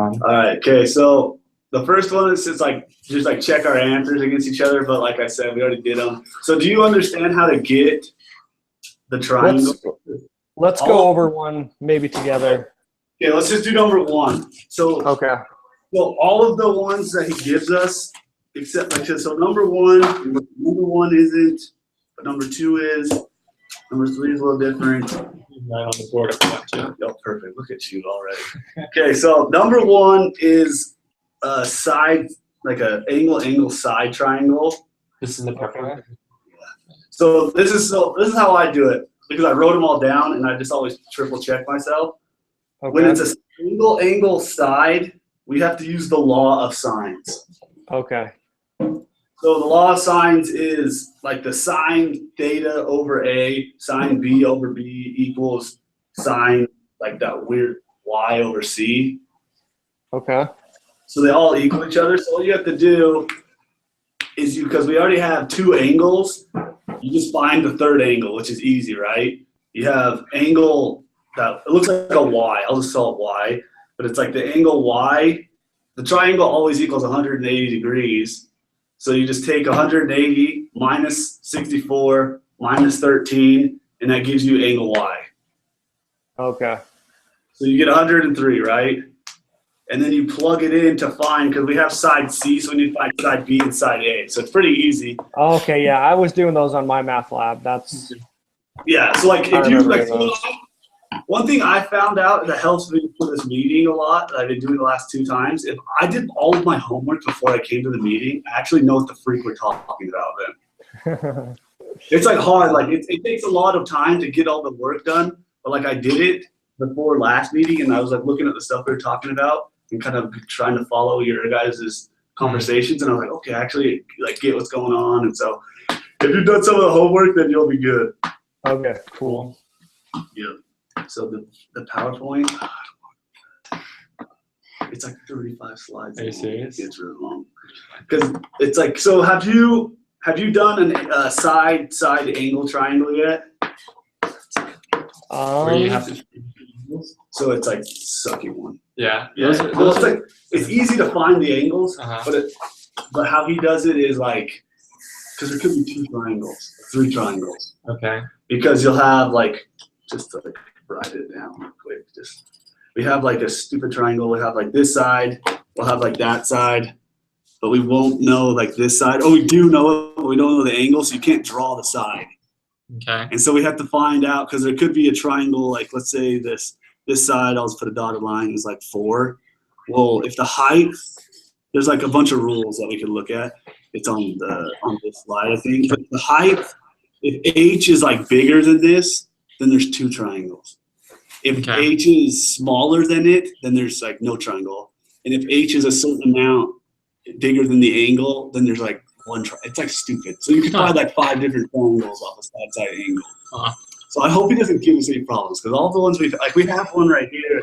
on. All right. Okay. So the first one is just like check our answers against each other. But like I said, we already did them. So do you understand how to get the triangle? Let's go over one maybe together. Okay. Let's just do number one. So Okay. well, all of the ones that he gives us, except like so number one isn't, but number two is. Number three is a little different. Right on the board if you want to. Oh, perfect. Look at you already. Okay, so number one is a side, like a angle side triangle. This is the perfect one. So this is how I do it because I wrote them all down and I just always triple check myself. Okay. When it's a single angle side, we have to use the law of sines. Okay. So the law of sines is like the sine theta over A, sine B over B equals sine like that weird Y over C. Okay. So they all equal each other. So all you have to do is because we already have two angles, you just find the third angle, which is easy, right? You have angle that it looks like a Y. I'll just call it Y, but it's like the angle Y. The triangle always equals 180 degrees. So you just take 180 minus 64 minus 13, and that gives you angle Y. Okay. So you get 103, right? And then you plug it in to find, because we have side C, so we need to find side B and side A. So it's pretty easy. Okay, yeah, I was doing those on my math lab. That's Yeah, so like I if you remember like those. one thing I found out that helps me for this meeting a lot that I've been doing the last two times, if I did all of my homework before I came to the meeting, I actually know what the freak we're talking about then. It's like hard, like it takes a lot of time to get all the work done, but like I did it before last meeting and I was like looking at the stuff we were talking about and kind of trying to follow your guys' conversations and I was like, okay, I actually like get what's going on. And so if you've done some of the homework, then you'll be good. Okay, cool. Yeah. So the PowerPoint, it's like 35 slides. Are you serious? It's really long. Because it's like, so have you done a side angle triangle yet? Where you have to. So it's like sucky one. Yeah. Yeah. Well, it's like it's easy to find the angles, Uh-huh. but how he does it is like, because there could be two triangles, three triangles. Okay. Because you'll have like, just to like write it down real quick. We have like a stupid triangle. We have like this side. We'll have like that side, but we won't know like this side. Oh, we do know it, but we don't know the angle, so you can't draw the side. Okay. And so we have to find out because there could be a triangle. Like let's say this side. I'll just put a dotted line is like 4. Well, if the height, there's like a bunch of rules that we could look at. It's on this slide, I think. But the height, if H is like bigger than this, then there's 2 triangles. If Okay. H is smaller than it, then there's like no triangle. And if H is a certain amount bigger than the angle, then there's like one it's like stupid. So you can find like 5 different triangles off a side angle. Uh-huh. So I hope he doesn't give us any problems because all the ones we have one right here,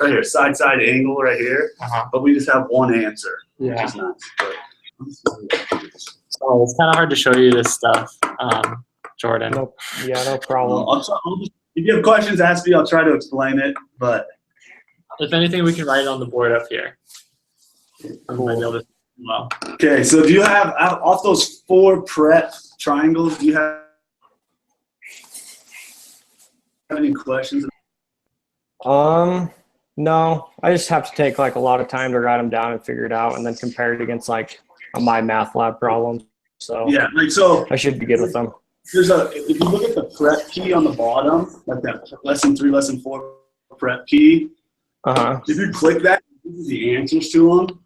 right here, side angle right here, Uh-huh. but we just have one answer, which Yeah. is nice. But So it's kind of hard to show you this stuff, Jordan. No, yeah, no problem. if you have questions, ask me. I'll try to explain it. But If anything, we can write it on the board up here. Cool. Might be able to- Well, okay, so do you have off those 4 prep triangles? Do you have any questions? No, I just have to take like a lot of time to write them down and figure it out and then compare it against like my math lab problem. So Yeah, like so. I should be good with them. If you look at the prep key on the bottom, like that lesson 3, lesson 4 prep key, Uh-huh. if you click that, it gives you the answers to them.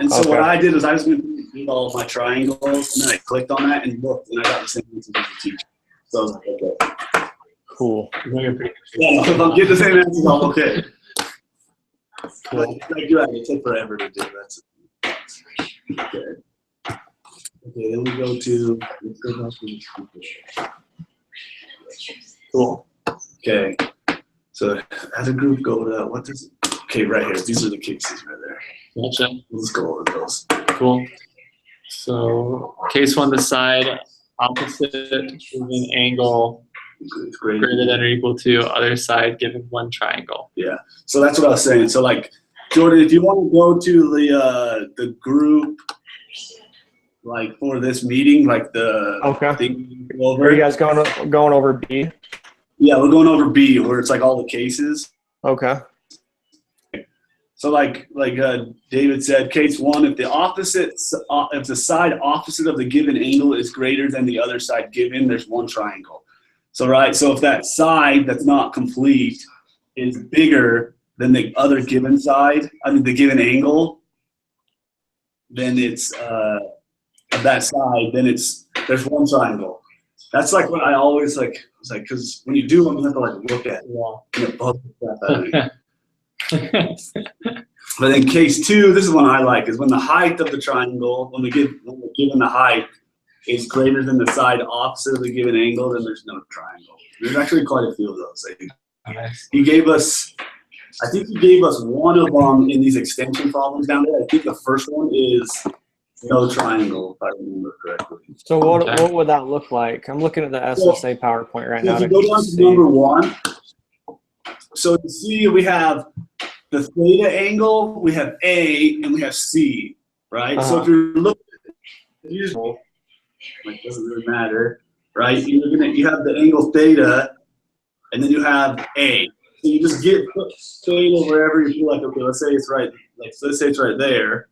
And so what Okay. I did is I just went through all of my triangles and then I clicked on that and looked and I got the same answers as the teacher. So I was like, okay. Cool. you're doing a pretty good Yeah, if I'm getting the same answers, I'm okay. Cool. Like you it take forever to do. That's okay. Okay, then we go to cool. okay. So as a group go to what does okay right here. These are the cases right there. Gotcha. Let's go over those. Cool. So case 1, the side opposite given angle It's great. greater than or equal to other side given one triangle. So that's what I was saying. So like Jordan, if you want to go to the group, like for this meeting, like the Okay. thing you go Are over. you guys going over B? Yeah, we're going over B, where it's like all the cases. Okay. So like David said, case 1, if the side opposite of the given angle is greater than the other side given, there's one triangle. So so if that side that's not complete is bigger than the other given side, the given angle, then it's of that side, then there's one triangle. That's like what I always like. It's like, because when you do them, you have to like look at it. But in case 2, this is one I like, is when the height of the triangle, when we're given the height, is greater than the side opposite of the given angle, then there's no triangle. There's actually quite a few of those. I think. He gave us one of them in these extension problems down there. I think the first one is no triangle, if I remember correctly. So what would that look like? I'm looking at the SSA PowerPoint right now. If you go down to number 1, so you see we have the theta angle, we have A, and we have C, right? So if you're looking at the usual, like doesn't really matter, right? You have the angle theta, and then you have A. So you just put theta wherever you feel like, okay, let's say it's right there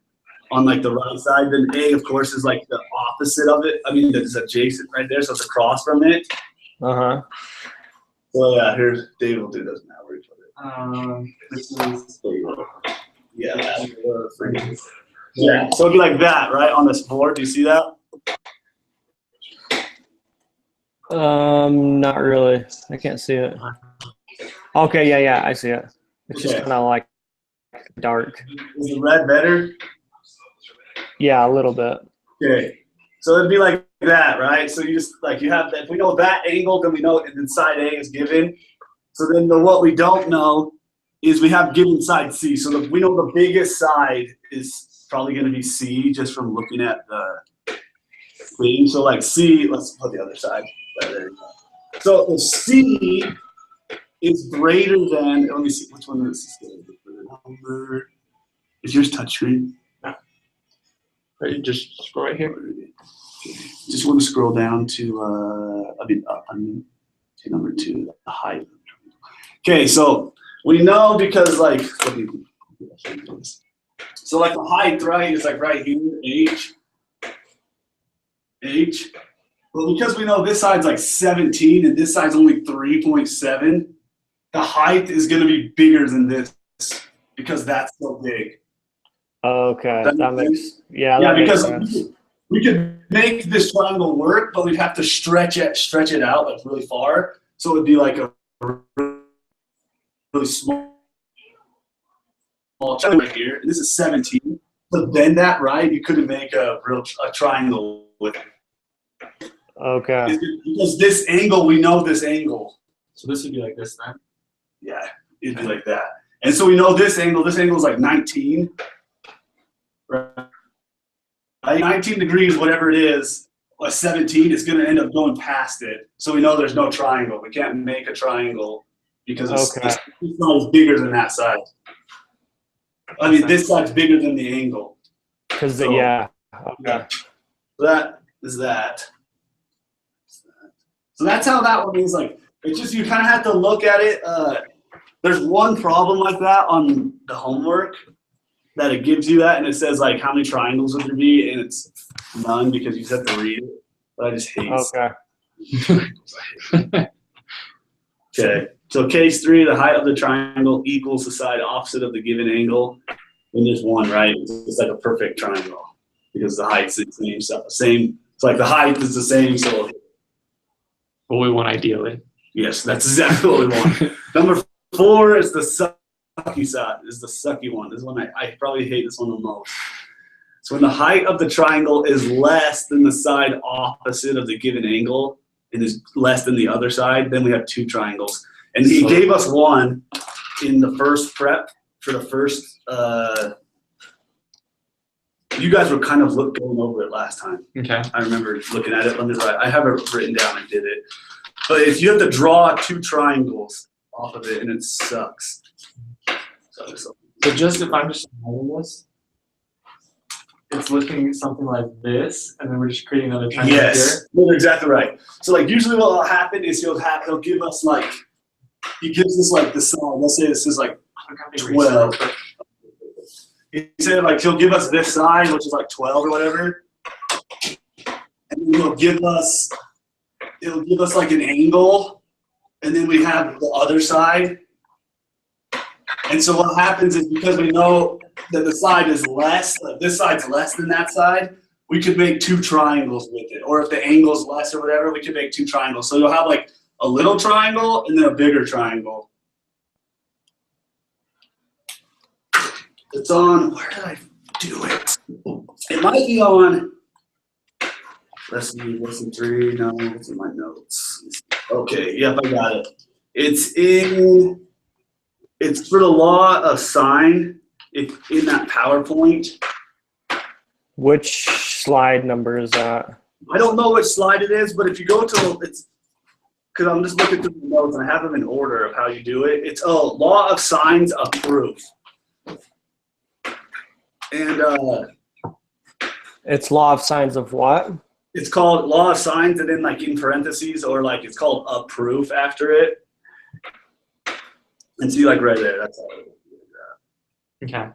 on like the right side. Then A, of course, is like the opposite of it. That's adjacent right there, so it's across from it. Uh-huh. So yeah, here's David will do this now. Where you put it. This is yeah, yeah. So it'd be like that, right, on this board. Do you see that? Not really. I can't see it. Okay, yeah, I see it. It's just kind of like dark. Is the red better? Yeah, a little bit. Okay. So it'd be like that, right? So you just you have that. If we know that angle, then we know that side A is given. So then what we don't know is we have given side C. So we know the biggest side is probably going to be C just from looking at the thing. So like C, let's put the other side. Right there. So if C is greater than, let me see, which one is this? Is yours touchscreen? Just scroll right here. Just want to scroll down to, up, to number 2, the height. Okay, so we know because so like the height, right, is like right here, H. Well, because we know this side's like 17 and this side's only 3.7, the height is going to be bigger than this because that's so big. Okay, that makes because sense. we could make this triangle work, but we'd have to stretch it out like really far. So it'd be like a really small triangle right here. And this is 17. To bend that right, you couldn't make a triangle with it. Okay. Because this angle, we know this angle. So this would be like this then? Yeah, it'd be like that. And so we know this angle is like 19. Right? 19 degrees, whatever it is, 17 is going to end up going past it. So we know there's no triangle. We can't make a triangle because this side is bigger than that side. This side's bigger than the angle. Because, So that is that. So that's how that one is like. It's just you kind of have to look at it. There's one problem like that on the homework that it gives you that, and it says like how many triangles would there be, and it's none because you just have to read it. But I just hate. Okay. Okay. So case 3, the height of the triangle equals the side opposite of the given angle. And there's one, right? It's like a perfect triangle because the height's the same. It's like the height is the same. So What we want ideally. yes, that's exactly what we want. Number 4 is the sucky side. This is the sucky one. This is one I probably hate this one the most. So when the height of the triangle is less than the side opposite of the given angle and is less than the other side, then we have 2 triangles. And he gave us one in the first prep for the first. You guys were kind of going over it last time. Okay. I remember looking at it. I have it written down. I did it. But if you have to draw 2 triangles off of it, and it sucks. So So just if I'm just imagining this, it's looking something like this, and then we're just creating another triangle Yes, no, you're exactly right. So like usually what will happen is he'll give us like, he gives us like the side. Let's say this is like here. 12. He said like he'll give us this side, which is like 12 or whatever, and then he'll give us like an angle, and then we have the other side. And so what happens is because we know that the side is less, like this side's less than that side, we could make two triangles with it. Or if the angle's less or whatever, we could make two triangles. So you'll have like a little triangle and then a bigger triangle. It's on, where did I do it? It might be on, lesson 3, no, it's in my notes. Okay, yep, I got it. It's for the law of sine. It's in that PowerPoint. Which slide number is that? I don't know which slide it is, but if you go to it's because I'm just looking through the notes and I have them in order of how you do it. It's law of sines of proof. And It's law of sines of what? it's called law of sines, and then like in parentheses, or like it's called a proof after it. And see, like right there, that's all it is. Okay,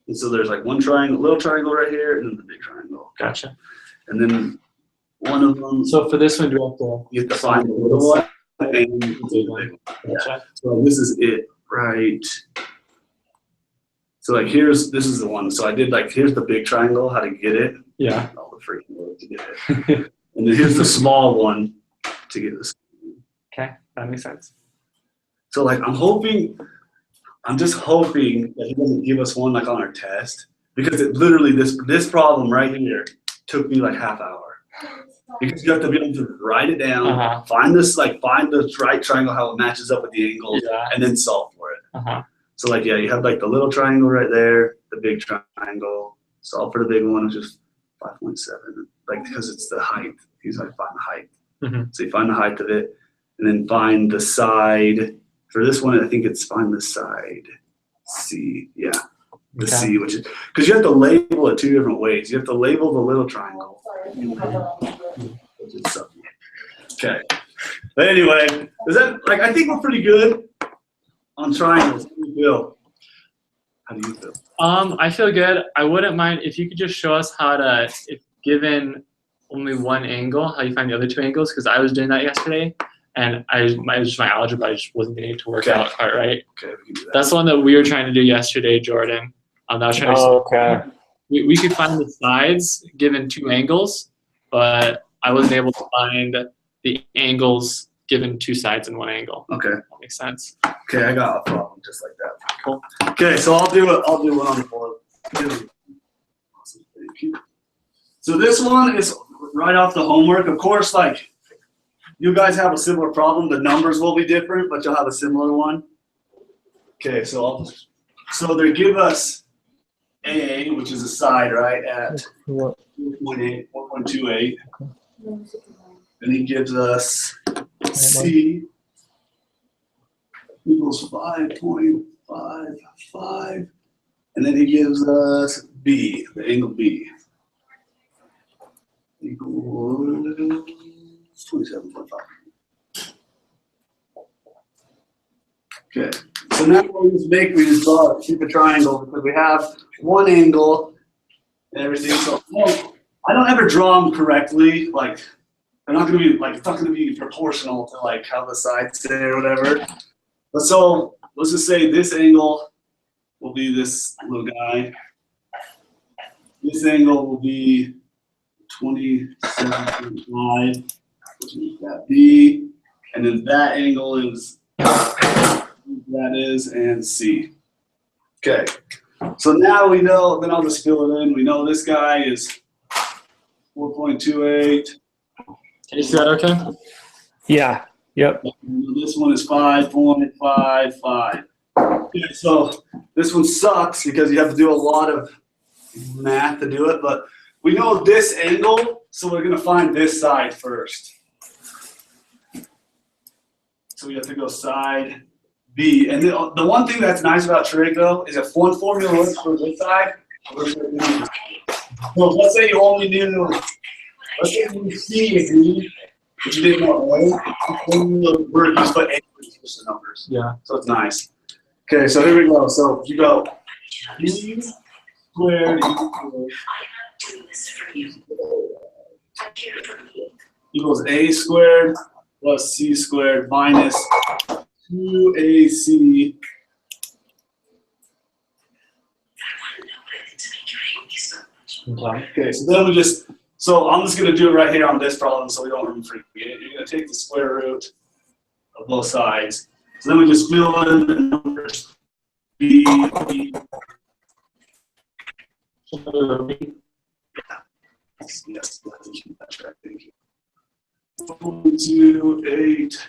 And so there's like one triangle, little triangle right here, and then the big triangle. gotcha. And then one of them, So for this one, do we have to? you have to find the little one and the big one. Gotcha. So this is it, right? So like this is the one. So I did like, here's the big triangle, how to get it. Yeah. All the freaking work to get it. And then here's the small one to get this. Okay, that makes sense. So like I'm just hoping that he doesn't give us one like on our test, because it literally this problem right here took me like half hour. Because you have to be able to write it down, find the right triangle, how it matches up with the angles, Yeah. and then solve for it. Uh-huh. So like, yeah, you have like the little triangle right there, the big triangle, solve for the big one, which is 5.7, like because it's the height. He's like, find the height. Mhm. So you find the height of it, and then find the side. For this one, I think it's find the side C. Yeah, the Okay. C, which is because you have to label it two different ways. You have to label the little triangle. Which is so- Okay. But anyway, is that like, I think we're pretty good on triangles. How do you feel? How do you feel? I feel good. I wouldn't mind if you could just show us how to, if given only one angle, how you find the other two angles, because I was doing that yesterday, and it was just my algebra, I just wasn't getting it to work Okay. out quite right. Okay, we can do that. That's the one that we were trying to do yesterday, Jordan. I was trying to. Oh, okay. We could find the sides given two angles, but I wasn't able to find the angles given two sides and one angle. Okay. That makes sense. Okay, I got a problem just like that. Cool. Okay, so I'll do one on the board. Awesome, thank you. So this one is right off the homework. Of course, like you guys have a similar problem. The numbers will be different, but you'll have a similar one. Okay, so they give us AA, which is a side, right, at What? 1.28. And he gives us C equals 5.55. And then he gives us B, the angle B, equals 27.5. Okay, so now we just draw, keep a triangle, because we have one angle and everything. So I don't ever draw them correctly, like they're not gonna be like, it's not gonna be proportional to like how the sides say or whatever. But so let's just say this angle will be this little guy. This angle will be 27.5, which is that B, and then that angle is that is and C. Okay, so now we know, then I'll just fill it in. We know this guy is 4.28. Can you see that okay? Yeah. Yep. This one is 5.55. Okay, so this one sucks because you have to do a lot of math to do it, but we know this angle, so we're gonna find this side first. So we have to go side B. And the one thing that's nice about trig though is if one formula works for this side, works for the other. So let's say you only knew, let's say you knew C and D, but you didn't know A, formula work, you just put A and switch the numbers. Yeah. So it's nice. Okay, so here we go. So you go B squared equals A squared plus C squared minus 2AC. Okay, so then we just, so I'm just going to do it right here on this problem so we don't forget it. You're going to take the square root of both sides. So then we just fill in the numbers. B, yes, that's right, thank you. 2, 8,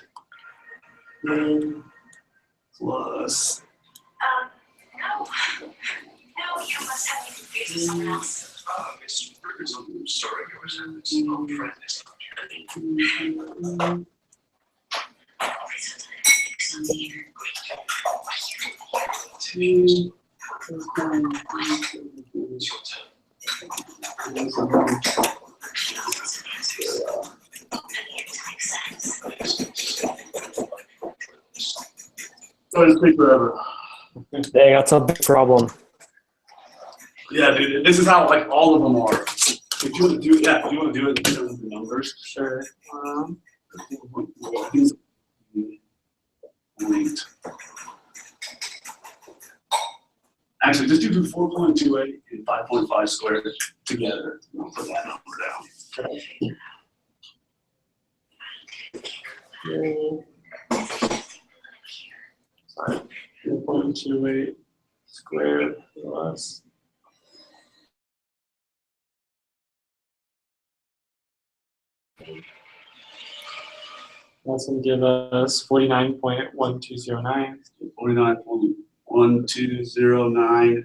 plus. No, you must have been confused with someone else. Mr. Burgers, I'm sorry, I was having some friend. Sorry to take forever. Dang, that's a big problem. Yeah, dude, this is how like all of them are. If you want to do that, if you want to do it in terms of the numbers, sure. Actually, just do 4.28 and 5.5 squared together. I'll put that number down. 4.28 squared plus. That's going to give us 49.1209. 49.1209.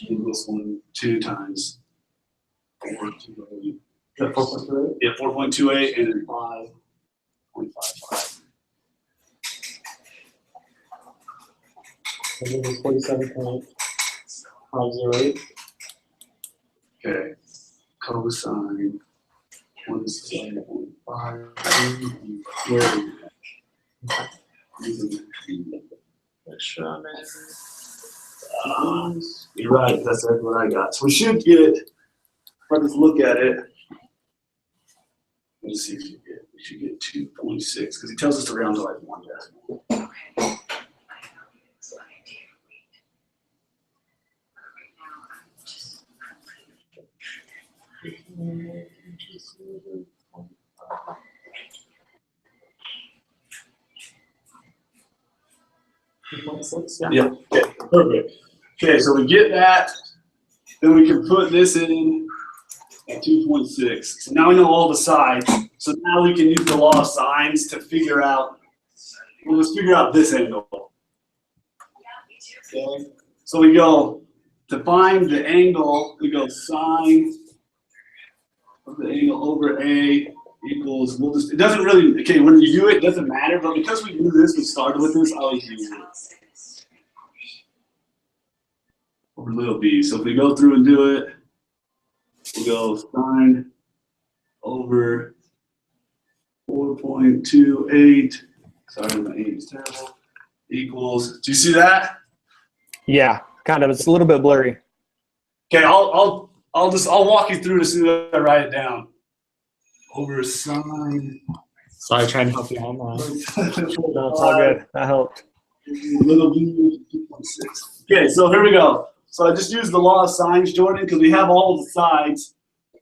And this one 2 times 4.28. The 4.28? Yeah, 4.28 and then 5.55. And then 47.508. Okay. Cosine 17.5. You're right, that's exactly what I got. So we should get, let's look at it. Let's see if we should get 2.6 because he tells us to round to like 1 decimal. Yeah. Okay. Perfect. Okay, so we get that. Then we can put this in at 2.6. So now we know all the sides. So now we can use the law of sines to figure out. Well, let's figure out this angle. Okay. So we go to find the angle. We go sine of the angle over A equals. We'll just. It doesn't really. Okay, when you do it, it doesn't matter. But because we do this, we started with this. I always use it. Over little b. So if we go through and do it, we'll go sine over 4.28. Sorry, my 8 is terrible. Equals. Do you see that? Yeah, kind of. It's a little bit blurry. Okay, I'll walk you through as soon as I write it down. Over sine. Sorry, trying to help you online. No, it's all good. That helped. Little b 2.6. Okay, so here we go. So I just used the law of sines, Jordan, because we have all the sides.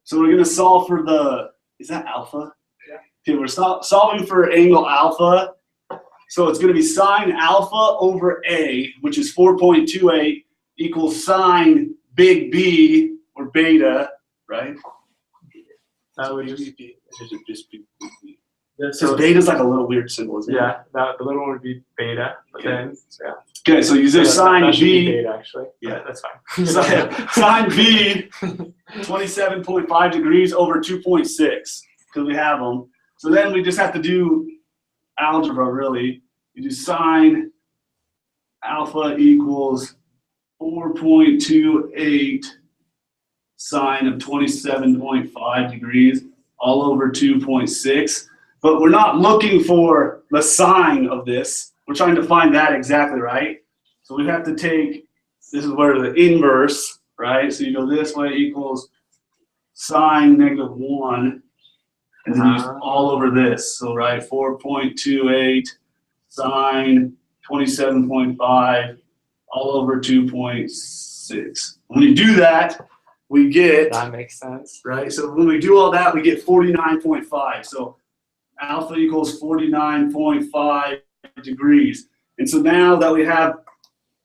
So we're going to solve for the, is that alpha? Yeah. Okay, we're solving for angle alpha. So it's going to be sine alpha over A, which is 4.28, equals sine big B, or beta, right? That would just be. Because So, beta's like a little weird symbol, isn't it? yeah, the little one would be beta, but Okay. then, yeah. Okay, so you say That sine should be B. beta, actually. Yeah. That's fine. Sine B, 27.5 degrees over 2.6, because we have them. So then we just have to do algebra, really. You do sine alpha equals 4.28 sine of 27.5 degrees all over 2.6. But we're not looking for the sine of this. We're trying to find that exactly, right? So we have to take, this is where the inverse, right? So you go this way equals sine -1, and then use all over this. So right, 4.28 sine 27.5 all over 2.6. When you do that, we get, That makes sense. right? So when we do all that, we get 49.5. So alpha equals 49.5 degrees. And so now that we have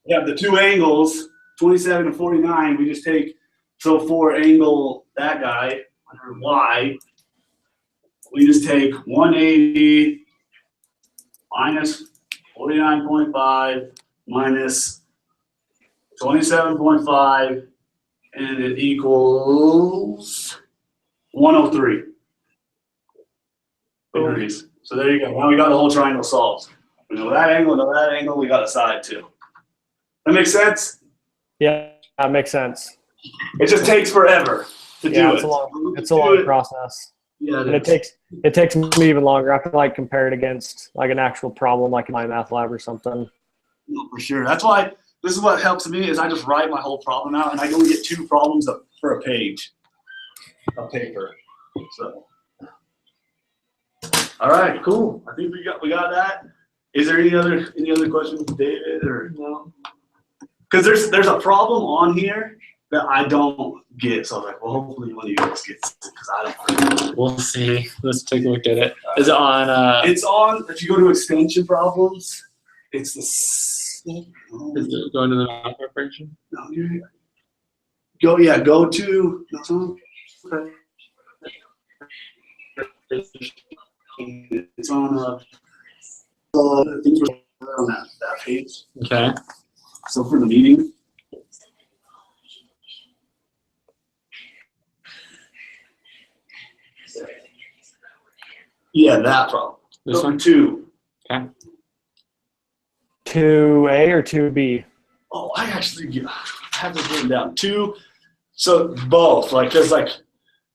the two angles, 27 and 49, we just take, so for angle that guy, under y, we just take 180 minus 49.5 minus 27.5, and it equals 103 degrees. So there you go. Now we got the whole triangle solved. We know that angle, we got a side too. That makes sense? Yeah, that makes sense. It just takes forever to do it. It's a long process. Yeah, And it takes me even longer. I have to like compare it against like an actual problem like in my math lab or something. No, for sure. That's why this is what helps me is I just write my whole problem out and I only get 2 problems for a page of paper. So, all right, cool. I think we got that. Is there any other questions, David, or no? Because there's a problem on here that I don't get. So I was like, well, hopefully one of you guys gets it because I don't. We'll see. Let's take a look at it. Is it on? It's on. If you go to extension problems, it's the. Is it going to the math preparation? No, go to. No, it's on. Okay. It's on. Things were on that page. Okay. So for the meeting. Yeah, that problem. This one? 2. Okay. 2A or 2B? Oh, I have this written down. 2. So both, like, cause like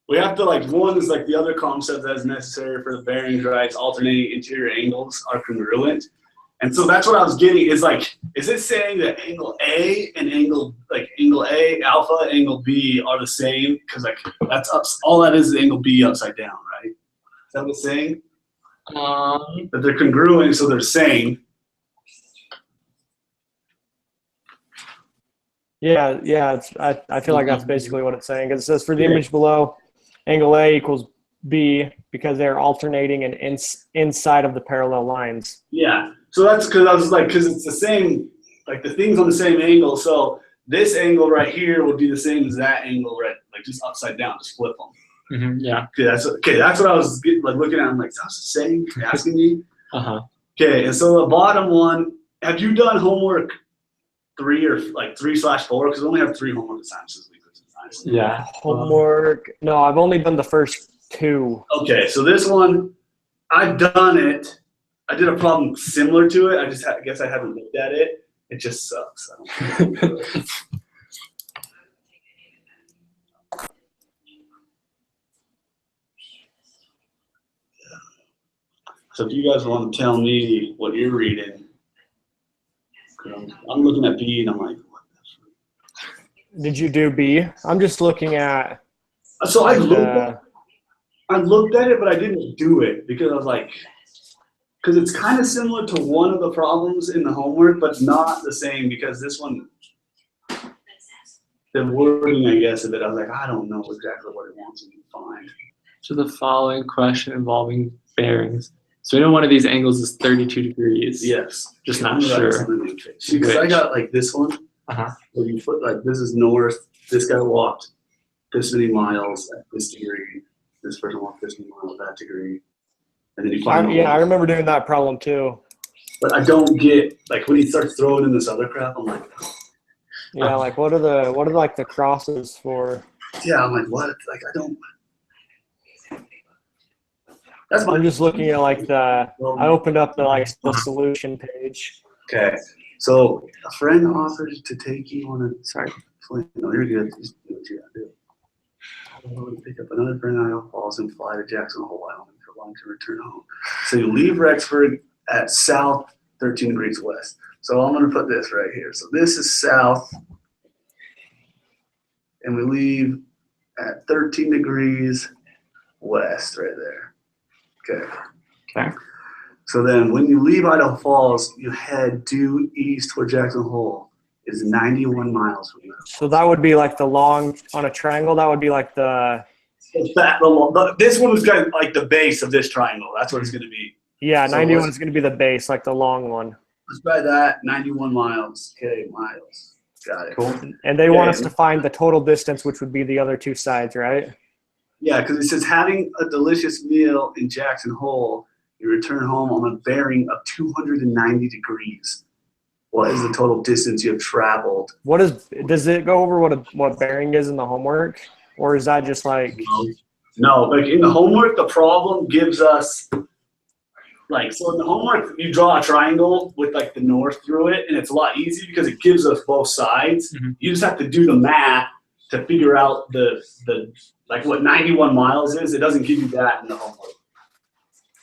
we have to like one is like the other concept that is necessary for the bearings, right? Alternating interior angles are congruent. And so that's what I was getting is like, is it saying that angle A and angle A, alpha, angle B are the same? Because like that's all that is angle B upside down, right? Is that what it's saying? That they're congruent, so they're same. Yeah. I feel like that's basically what it's saying. Because it says for the image below, angle A equals B because they're alternating and inside of the parallel lines. Yeah. So that's because I was like, because it's the same, like the thing's on the same angle. So this angle right here would be the same as that angle, right? Like just upside down, just flip them. Mm-hmm, yeah. Okay, that's what I was looking at. I'm like, that's the same. Asking me. Uh-huh. Okay, and so the bottom one. Have you done homework 3 or like 3/4? Because we only have 3 homework assignments this week, which is nice. Yeah. Homework. No, I've only done the first 2. Okay, so this one, I've done it. I did a problem similar to it. I guess I haven't looked at it. It just sucks. I don't So if you guys want to tell me what you're reading, I'm looking at B and I'm like, what the Did you do B? I'm just looking at. So I looked at it, but I didn't do it because I was like, because it's kind of similar to one of the problems in the homework, but not the same because this one, the wording, I guess, of it, I was like, I don't know exactly what it wants me to find. So the following question involving bearings. So we know one of these angles is 32 degrees. Yes. Just not sure. See, because I got like this one. Uh-huh. Where you put like, this is north, this guy walked this many miles at this degree, this person walked this many miles at that degree. And then you find I remember doing that problem too. But I don't get, like when he starts throwing in this other crap, I'm like, Yeah, like what are like the crosses for? yeah, I'm like, what? Like I don't. That's I'm my. just looking at like I opened up the solution page. Okay. So a friend offered to take you on a Sorry. flight. No, you're good. Just do what you gotta do. I would pick up another friend in Idaho Falls and fly to Jackson Hole, Wyoming for lunch and return home. So you leave Rexford at south 13 degrees west. So I'm gonna put this right here. So this is south, and we leave at 13 degrees west right there. Okay. Okay. So then when you leave Idaho Falls, you head due east toward Jackson Hole. Is 91 miles from there. So that would be like the long on a triangle. That would be like the This one is kind of like the base of this triangle. That's what it's going to be. yeah. So 91 what's- is going to be the base, like the long one. Let's try that. 91 miles. Okay, miles. Got it. Cool. And they want us Okay. to find the total distance, which would be the other two sides, right? Yeah, because it says having a delicious meal in Jackson Hole, you return home on a bearing of 290 degrees. What is the total distance you have traveled? What does it go over what bearing is in the homework, or is that just like No, like in the homework, the problem gives us, like, so in the homework, you draw a triangle with like the north through it, and it's a lot easier because it gives us both sides. Mhm. You just have to do the math to figure out the like what 91 miles is. It doesn't give you that in the homework.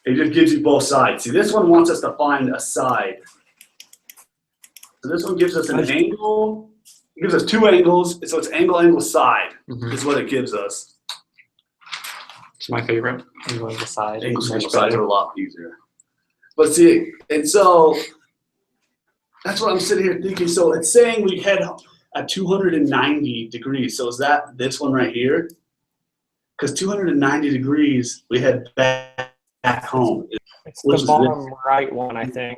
It just gives you both sides. See, this one wants us to find a side. So this one gives us an angle. It gives us two angles. So it's angle, side Mhm. is what it gives us. It's my favorite. I'm going to the side. Angle Much sides better. are a lot easier. But see, and so that's what I'm sitting here thinking. So it's saying we head at 290 degrees. So is that this one right here? Because 290 degrees, we head back home. it's Which the is bottom right one, I think.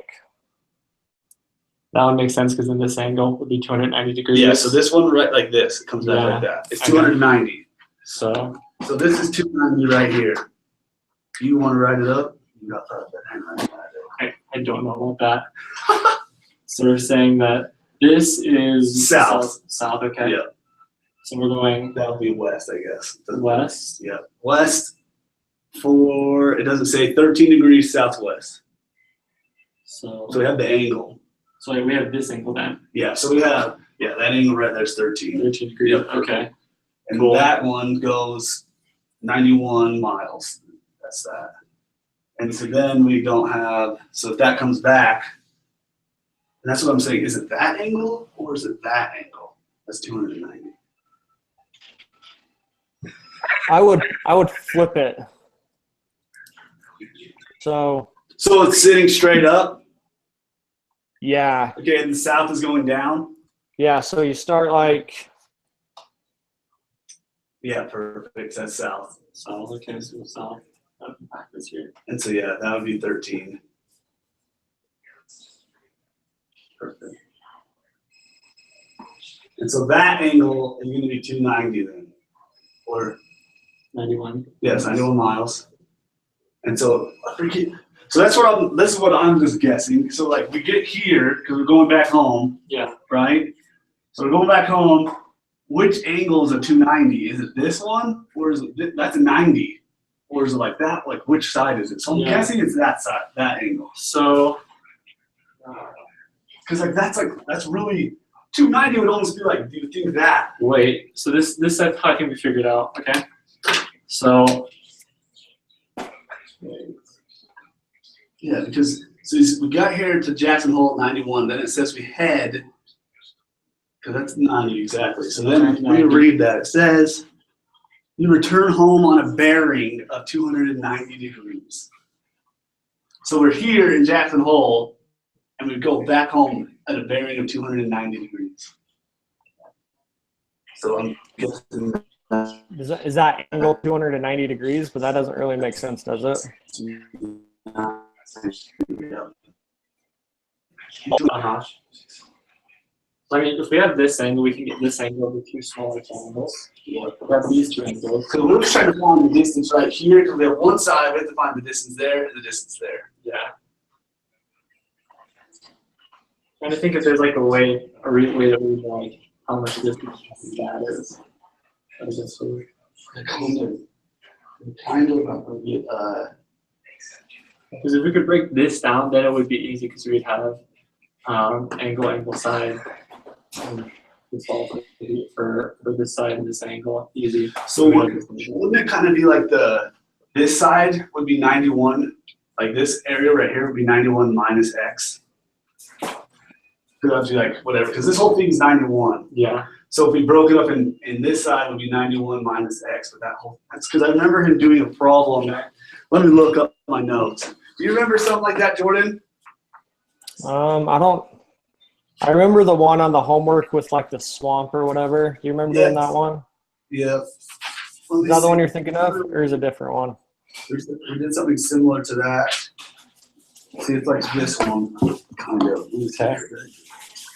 That would make sense because then this angle would be 290 degrees. Yeah, so this one right like this, it comes back like that. It's Okay. 290. So So this is 290 right here. Do you want to write it up? You got that. Hang on. I don't know about that. So we're saying that this is South. South, okay. Yeah. So we're going That'll be west, I guess. west. Yeah, west for, it doesn't say 13 degrees southwest. So So we have the angle. we have this angle then. Yeah, so we have, yeah, that angle right there's 13. 13 degrees. Yep. Okay. And Cool. that one goes 91 miles. That's that. And so then we don't have, so if that comes back, and that's what I'm saying, is it that angle or is it that angle? That's 290. I would flip it. So So it's sitting straight up. yeah, Okay, and the south is going down. yeah. So you start like Yeah, perfect. That's south. South. Okay. So south. Back this here. And so, yeah, that would be 13. Perfect. And so that angle is going to be 290 then. Or, 91. yes, 91 miles. And so, I forget. So that's what this is what I'm just guessing. So, like, we get here because we're going back home, Yeah. right? So we're going back home. Which angle is a 290? Is it this one? Or is it, that's a 90? Or is it like that? Like, which side is it? So I'm Yeah. guessing it's that side, that angle. So Because that's really 290 would almost be like, do you think that? wait. So this I thought can be figured out. Okay. So Yeah, because we got here to Jackson Hole at 91, then it says we head, because that's 90 exactly. So then we read that. It says you return home on a bearing of 290 degrees. So we're here in Jackson Hole, and we go back home at a bearing of 290 degrees. So I'm guessing is that angle 290 degrees? But that doesn't really make sense, does it? uh-huh. So I mean, if we have this angle, we can get this angle with two smaller triangles. We have these two angles. So we're just trying to find the distance right here, because we have one side, we have to find the distance there and the distance there. Yeah. Trying to think if there's like a way to read like how much distance that is. That is just so Kind of, because if we could break this down, then it would be easy because we'd have angle, side. And it's all for this side and this angle. Easy. So wouldn't it kind of be like this side would be 91, like this area right here would be 91 minus X. Could have to be like whatever, because this whole thing is 91. Yeah. So if we broke it up in this side would be 91 minus X, but that's because I remember him doing a problem. Let me look up my notes. Do you remember something like that, Jordan? I remember the one on the homework with like the swamp or whatever. Do you remember doing that one? Yeah. Is that the one you're thinking of, or is it a different one? We did something similar to that. See, it's like this one, kind of. Okay.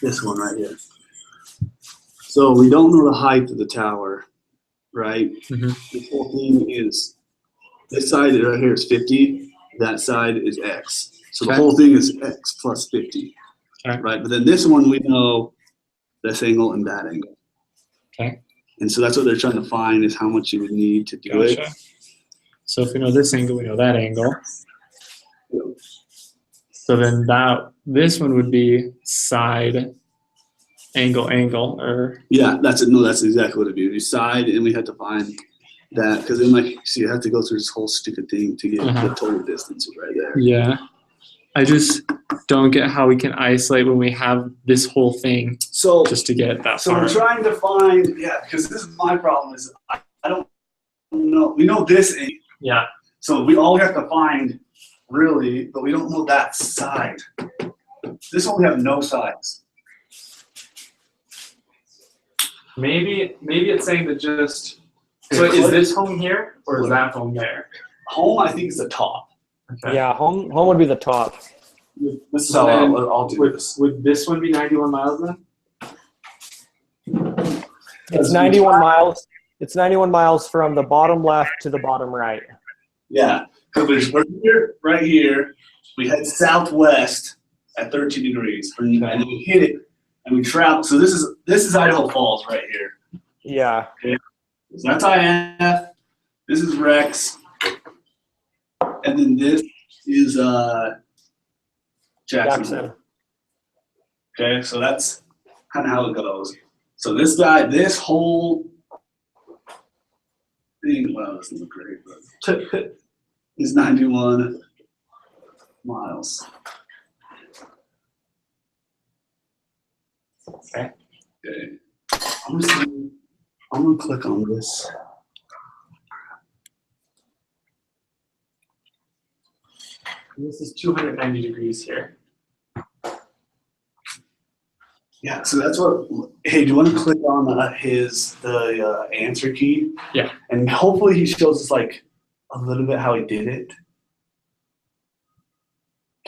This one right here. So we don't know the height of the tower, right? Mhm. This whole thing is, this side right here is 50, that side is X. So the Okay. whole thing is X plus 50, Okay. right? But then this one, we know this angle and that angle. Okay. And so that's what they're trying to find is how much you would need to do it. Gotcha. So if we know this angle, we know that angle. So then this one would be side angle, or Yeah, that's it. No, that's exactly what it'd be. We side, and we had to find that because then, like, so you have to go through this whole stupid thing to get Uh-huh. the total distance right there. yeah. I just don't get how we can isolate when we have this whole thing So, just to get that so far. we're trying to find, yeah, because this is my problem is I don't know. We know this, Yeah. so we all have to find really, but we don't know that side. This one we have no sides. Maybe it's saying that just. So is this home here or is that home there? Home, I think, is the top. Okay. Yeah, home would be the top. This is So how then I'll do Would, this. would this one be 91 miles then? It's 91 miles. It's 91 miles from the bottom left to the bottom right. Yeah, because right here, we head southwest at 13 degrees, and then we hit it, and we travel. So this is Idaho Falls right here. Yeah. So that's IF. This is Rex, and then this is Jackson. Okay, so that's kind of how it goes. So this whole thing, well, this doesn't look great, but is 91 miles. Okay. Okay. I'm gonna click on this. This is 290 degrees here. Yeah, so that's what. Hey, do you want to click on the answer key? Yeah. And hopefully he shows us like a little bit how he did it.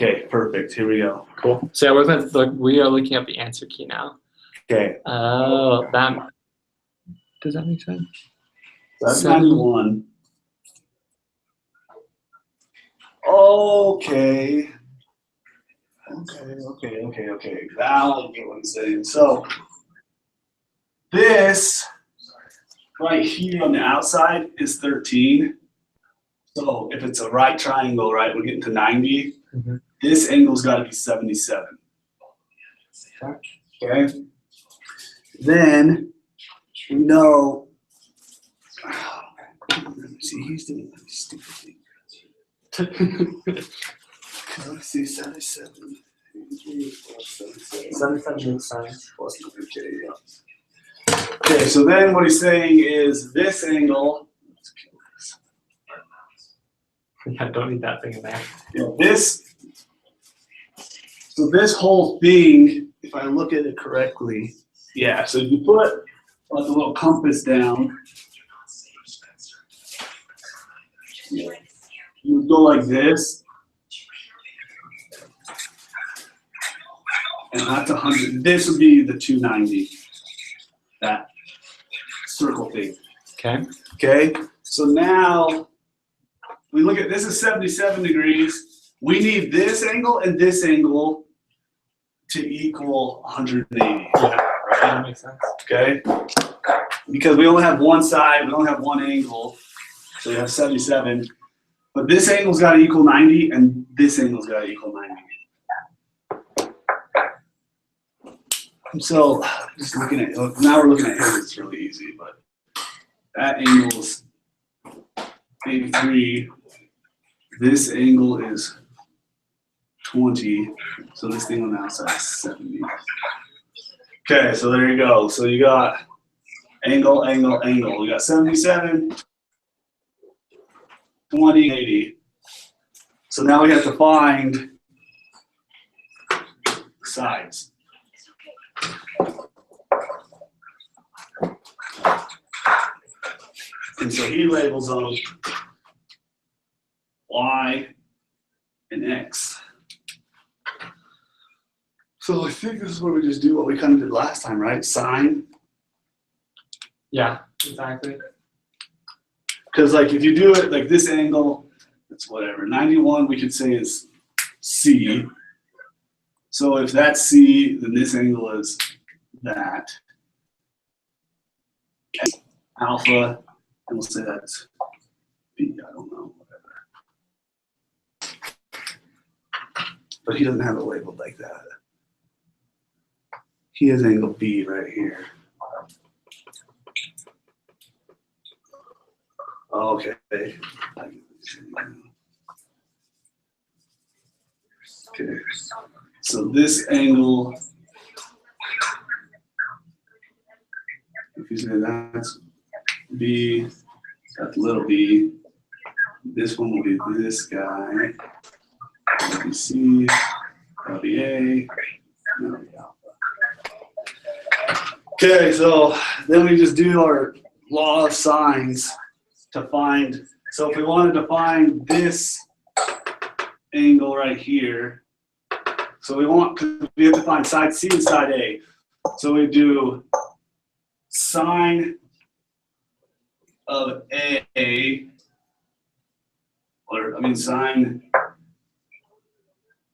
Okay, perfect. Here we go. Cool. So yeah, we are looking at the answer key now. Okay, Oh, that. Does that make sense? that's Seven. 91. Okay. Okay. Now I get what I'm saying. So this right here on the outside is 13. So if it's a right triangle, right, we're getting to 90. Mhm. This angle's got to be 77. Okay. Then we know. See, he's doing that stupid thing. Let's see, 77. 77 makes sense. Okay, yeah. Okay, so then what he's saying is this angle. Yeah, don't need that thing in there. So this whole thing, if I look at it correctly, yeah. So if you put like a little compass down, you would go like this, and that's 100. This would be the 290. That circle thing. Okay. Okay. So now we look at this is 77 degrees. We need this angle and this angle to equal 180. Yeah, that makes sense. Okay? Because we only have one side, we only have one angle, so we have 77. But this angle's got to equal 90, and this angle's got to equal 90. So just looking at, now we're looking at his, it's really easy, but that angle's 83. This angle is 20. So this thing on the outside is 70. Okay, so there you go. So you got angle, angle, angle. We got 77, 20, 80. So now we have to find sides. And so he labels them Y and X. So I think this is where we just do what we kind of did last time, right? Sine. Yeah, exactly. Because like if you do it like this angle, it's whatever. 91 we could say is C. So if that's C, then this angle is that. Alpha, and we'll say that's B, I don't know, whatever. But he doesn't have it labeled like that. He has angle B right here. Okay. Okay. So this angle, if you say that's B, that's little b, this one will be this guy, that'll be C, that'll be A, that'll be alpha. Okay, so then we just do our law of sines to find, so if we wanted to find this angle right here, so we have to find side C and side A. So we do sine of A, or I mean sine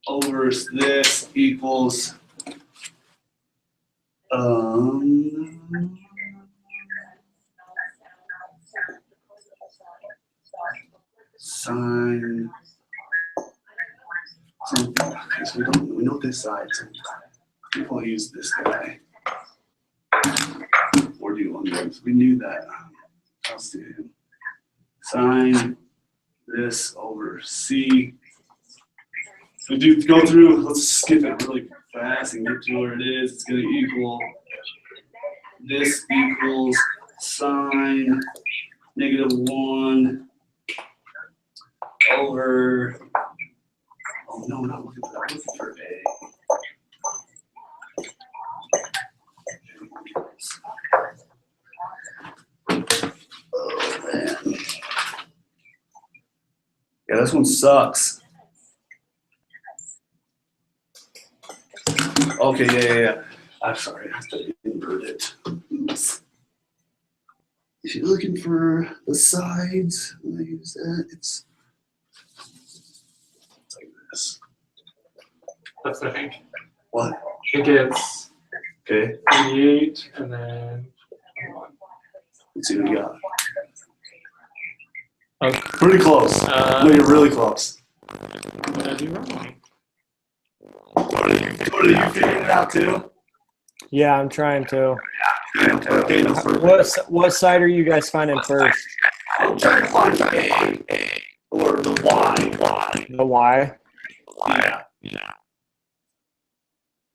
over this equals sine something. Okay, so we know this side, so we'll use this guy. Or do one of those. We knew that. Let's do sine this over C. So we do go through, let's skip it really fast and get to where it is. It's going to equal, this equals sine -1 over, oh no, we're not looking for that, we're looking for A. Oh man. Yeah, this one sucks. Okay, yeah. I'm sorry, I have to invert it. If you're looking for the sides, when I use that, it's like this. That's what I think. What? I think it's Okay, 88 and then let's see what we got. Okay. Pretty close. No, you're really close. What did I do wrong? What are you figuring it out too? Yeah, I'm trying to. Okay, no, What side are you guys finding first? I'm trying to find A, or the Y. The Y? Yeah.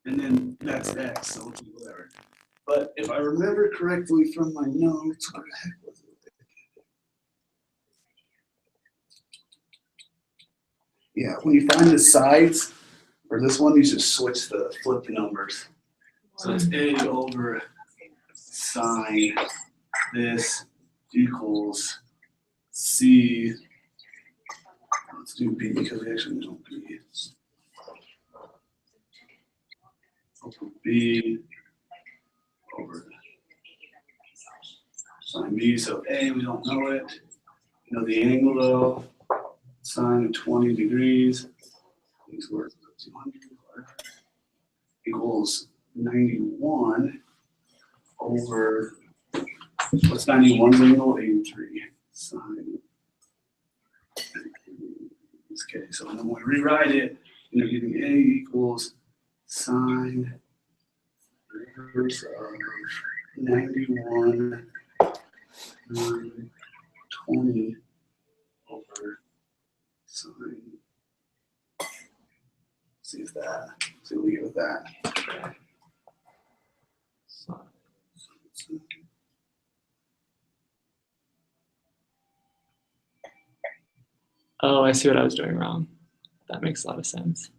And then that's X, so we'll do whatever. But if I remember correctly from my notes, what the heck was it? Yeah, when you find the sides, or this one, you just flip the numbers. So it's A over sine this equals C. Let's do B because we actually don't B. Over B over sine B. So A, we don't know it. We know the angle though. Sine of 20 degrees. These words 200 equals 91 over, what's 91's angle? 83 sine. Okay, so then when we rewrite it, you're getting A equals sine inverse of 91 20 over sine. See if that. See what we get with that. Oh, I see what I was doing wrong. That makes a lot of sense.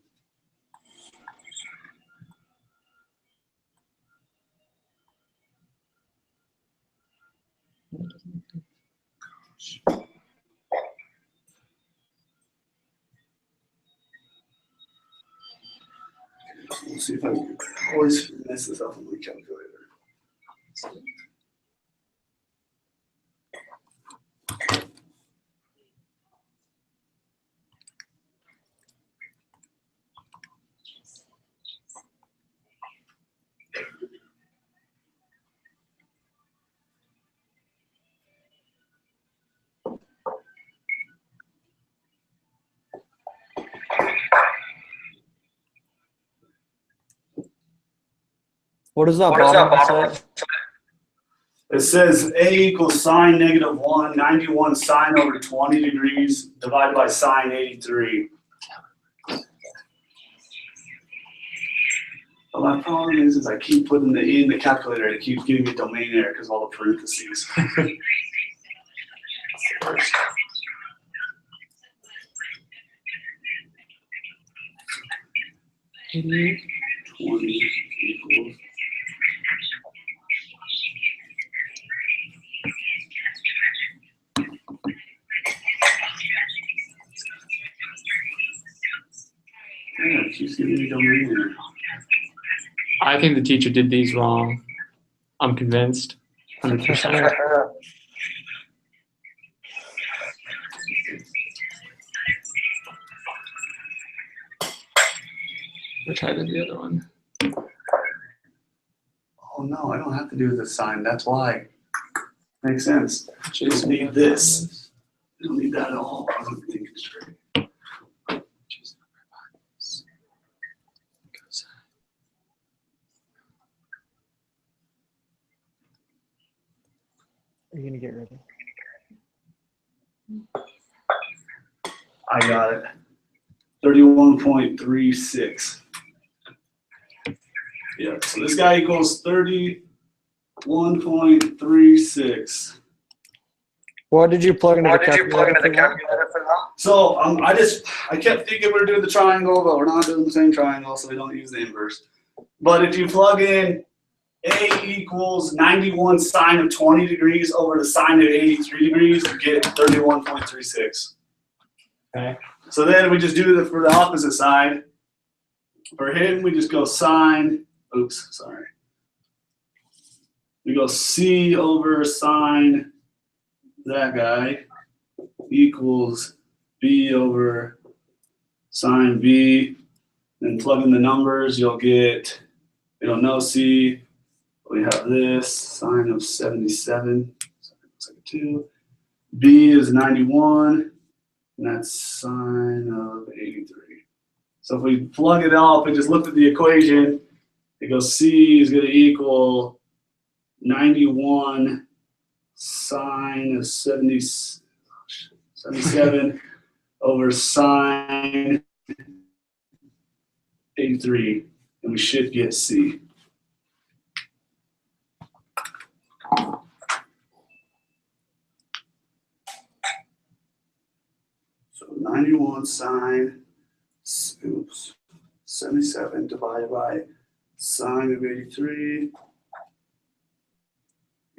We'll see if I can always mess this up on my calculator. What does that bottom say? It says A equals sine -1, 91 sine over 20 degrees divided by sine 83. But my problem is I keep putting the E in the calculator and it keeps giving me domain error because of all the parentheses. 88. 20 equals. Yeah, it keeps giving me domain error. I think the teacher did these wrong. I'm convinced. 100%. We'll try the other one. Oh no, I don't have to do the sign. That's why. Makes sense. Just Jason, need this. I don't need that at all. I don't think it's straight. Are you gonna get ready? I got it. 31.36. Yeah, so this guy equals 31.36. What did you plug into the calculator for that? So I kept thinking we were doing the triangle, but we're not doing the same triangle, so we don't use the inverse. But if you plug in A equals 91 sine of 20 degrees over the sine of 83 degrees, you get 31.36. Okay. So then we just do for the opposite side. For him, we just go sine, oops, sorry. We go C over sine that guy equals B over sine B. Then plug in the numbers, you'll get, we don't know C, we have this, sine of 77, so it looks like a 2. B is 91, and that's sine of 83. So if we plug it up and just look at the equation, it goes C is going to equal 91 sine of 77 over sine 83, and we should get C. So 91 sine, oops, 77 divided by sine of 83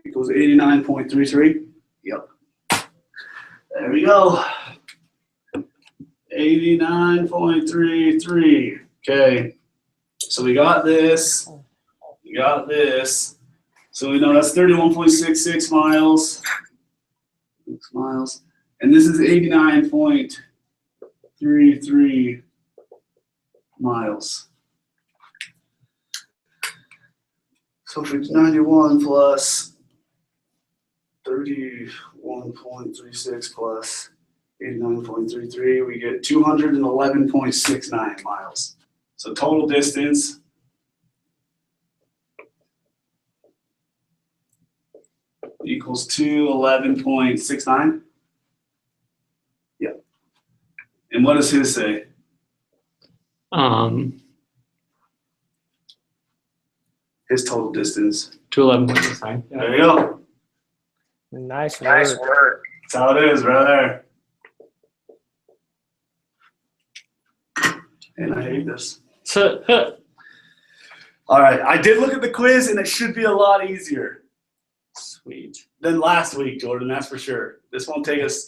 equals 89.33. Yep. There we go. 89.33. Okay. So we got this. We got this. So we know that's 31.66 miles. 6 miles. And this is 89.33 miles. So if it's 91 plus 31.36 plus 89.33, we get 211.69 miles. So total distance equals 211.69. Yeah. And what does his say? His total distance. 211.69. Yeah. There you go. Nice work. That's how it is right there. And I hate this. So, All right, I did look at the quiz, and it should be a lot easier sweet. than last week, Jordan. That's for sure. This won't take us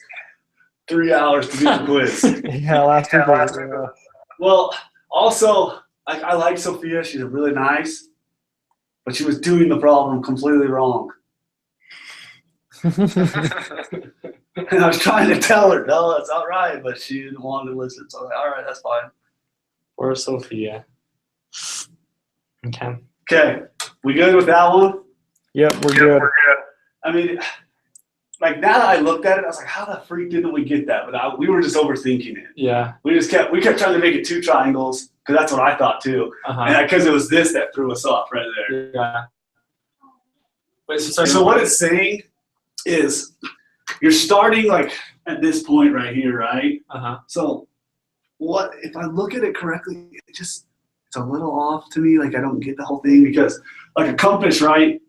3 hours to do the quiz. Yeah, last week. Well, also, I like Sophia. She's really nice, but she was doing the problem completely wrong. And I was trying to tell her, no, it's all right, but she didn't want to listen. So I was like, all right, that's fine. Or Sophia. Okay. Okay, we good with that one? Yep, we're good. I mean, like now that I looked at it, I was like, how the freak didn't we get that? But we were just overthinking it. Yeah. We kept trying to make it 2 triangles because that's what I thought too. Uh-huh. And because it was this that threw us off right there. Yeah. Wait, So what it's saying is you're starting like at this point right here, right? Uh-huh. So what if I look at it correctly, it's a little off to me. Like I don't get the whole thing because like a compass, right?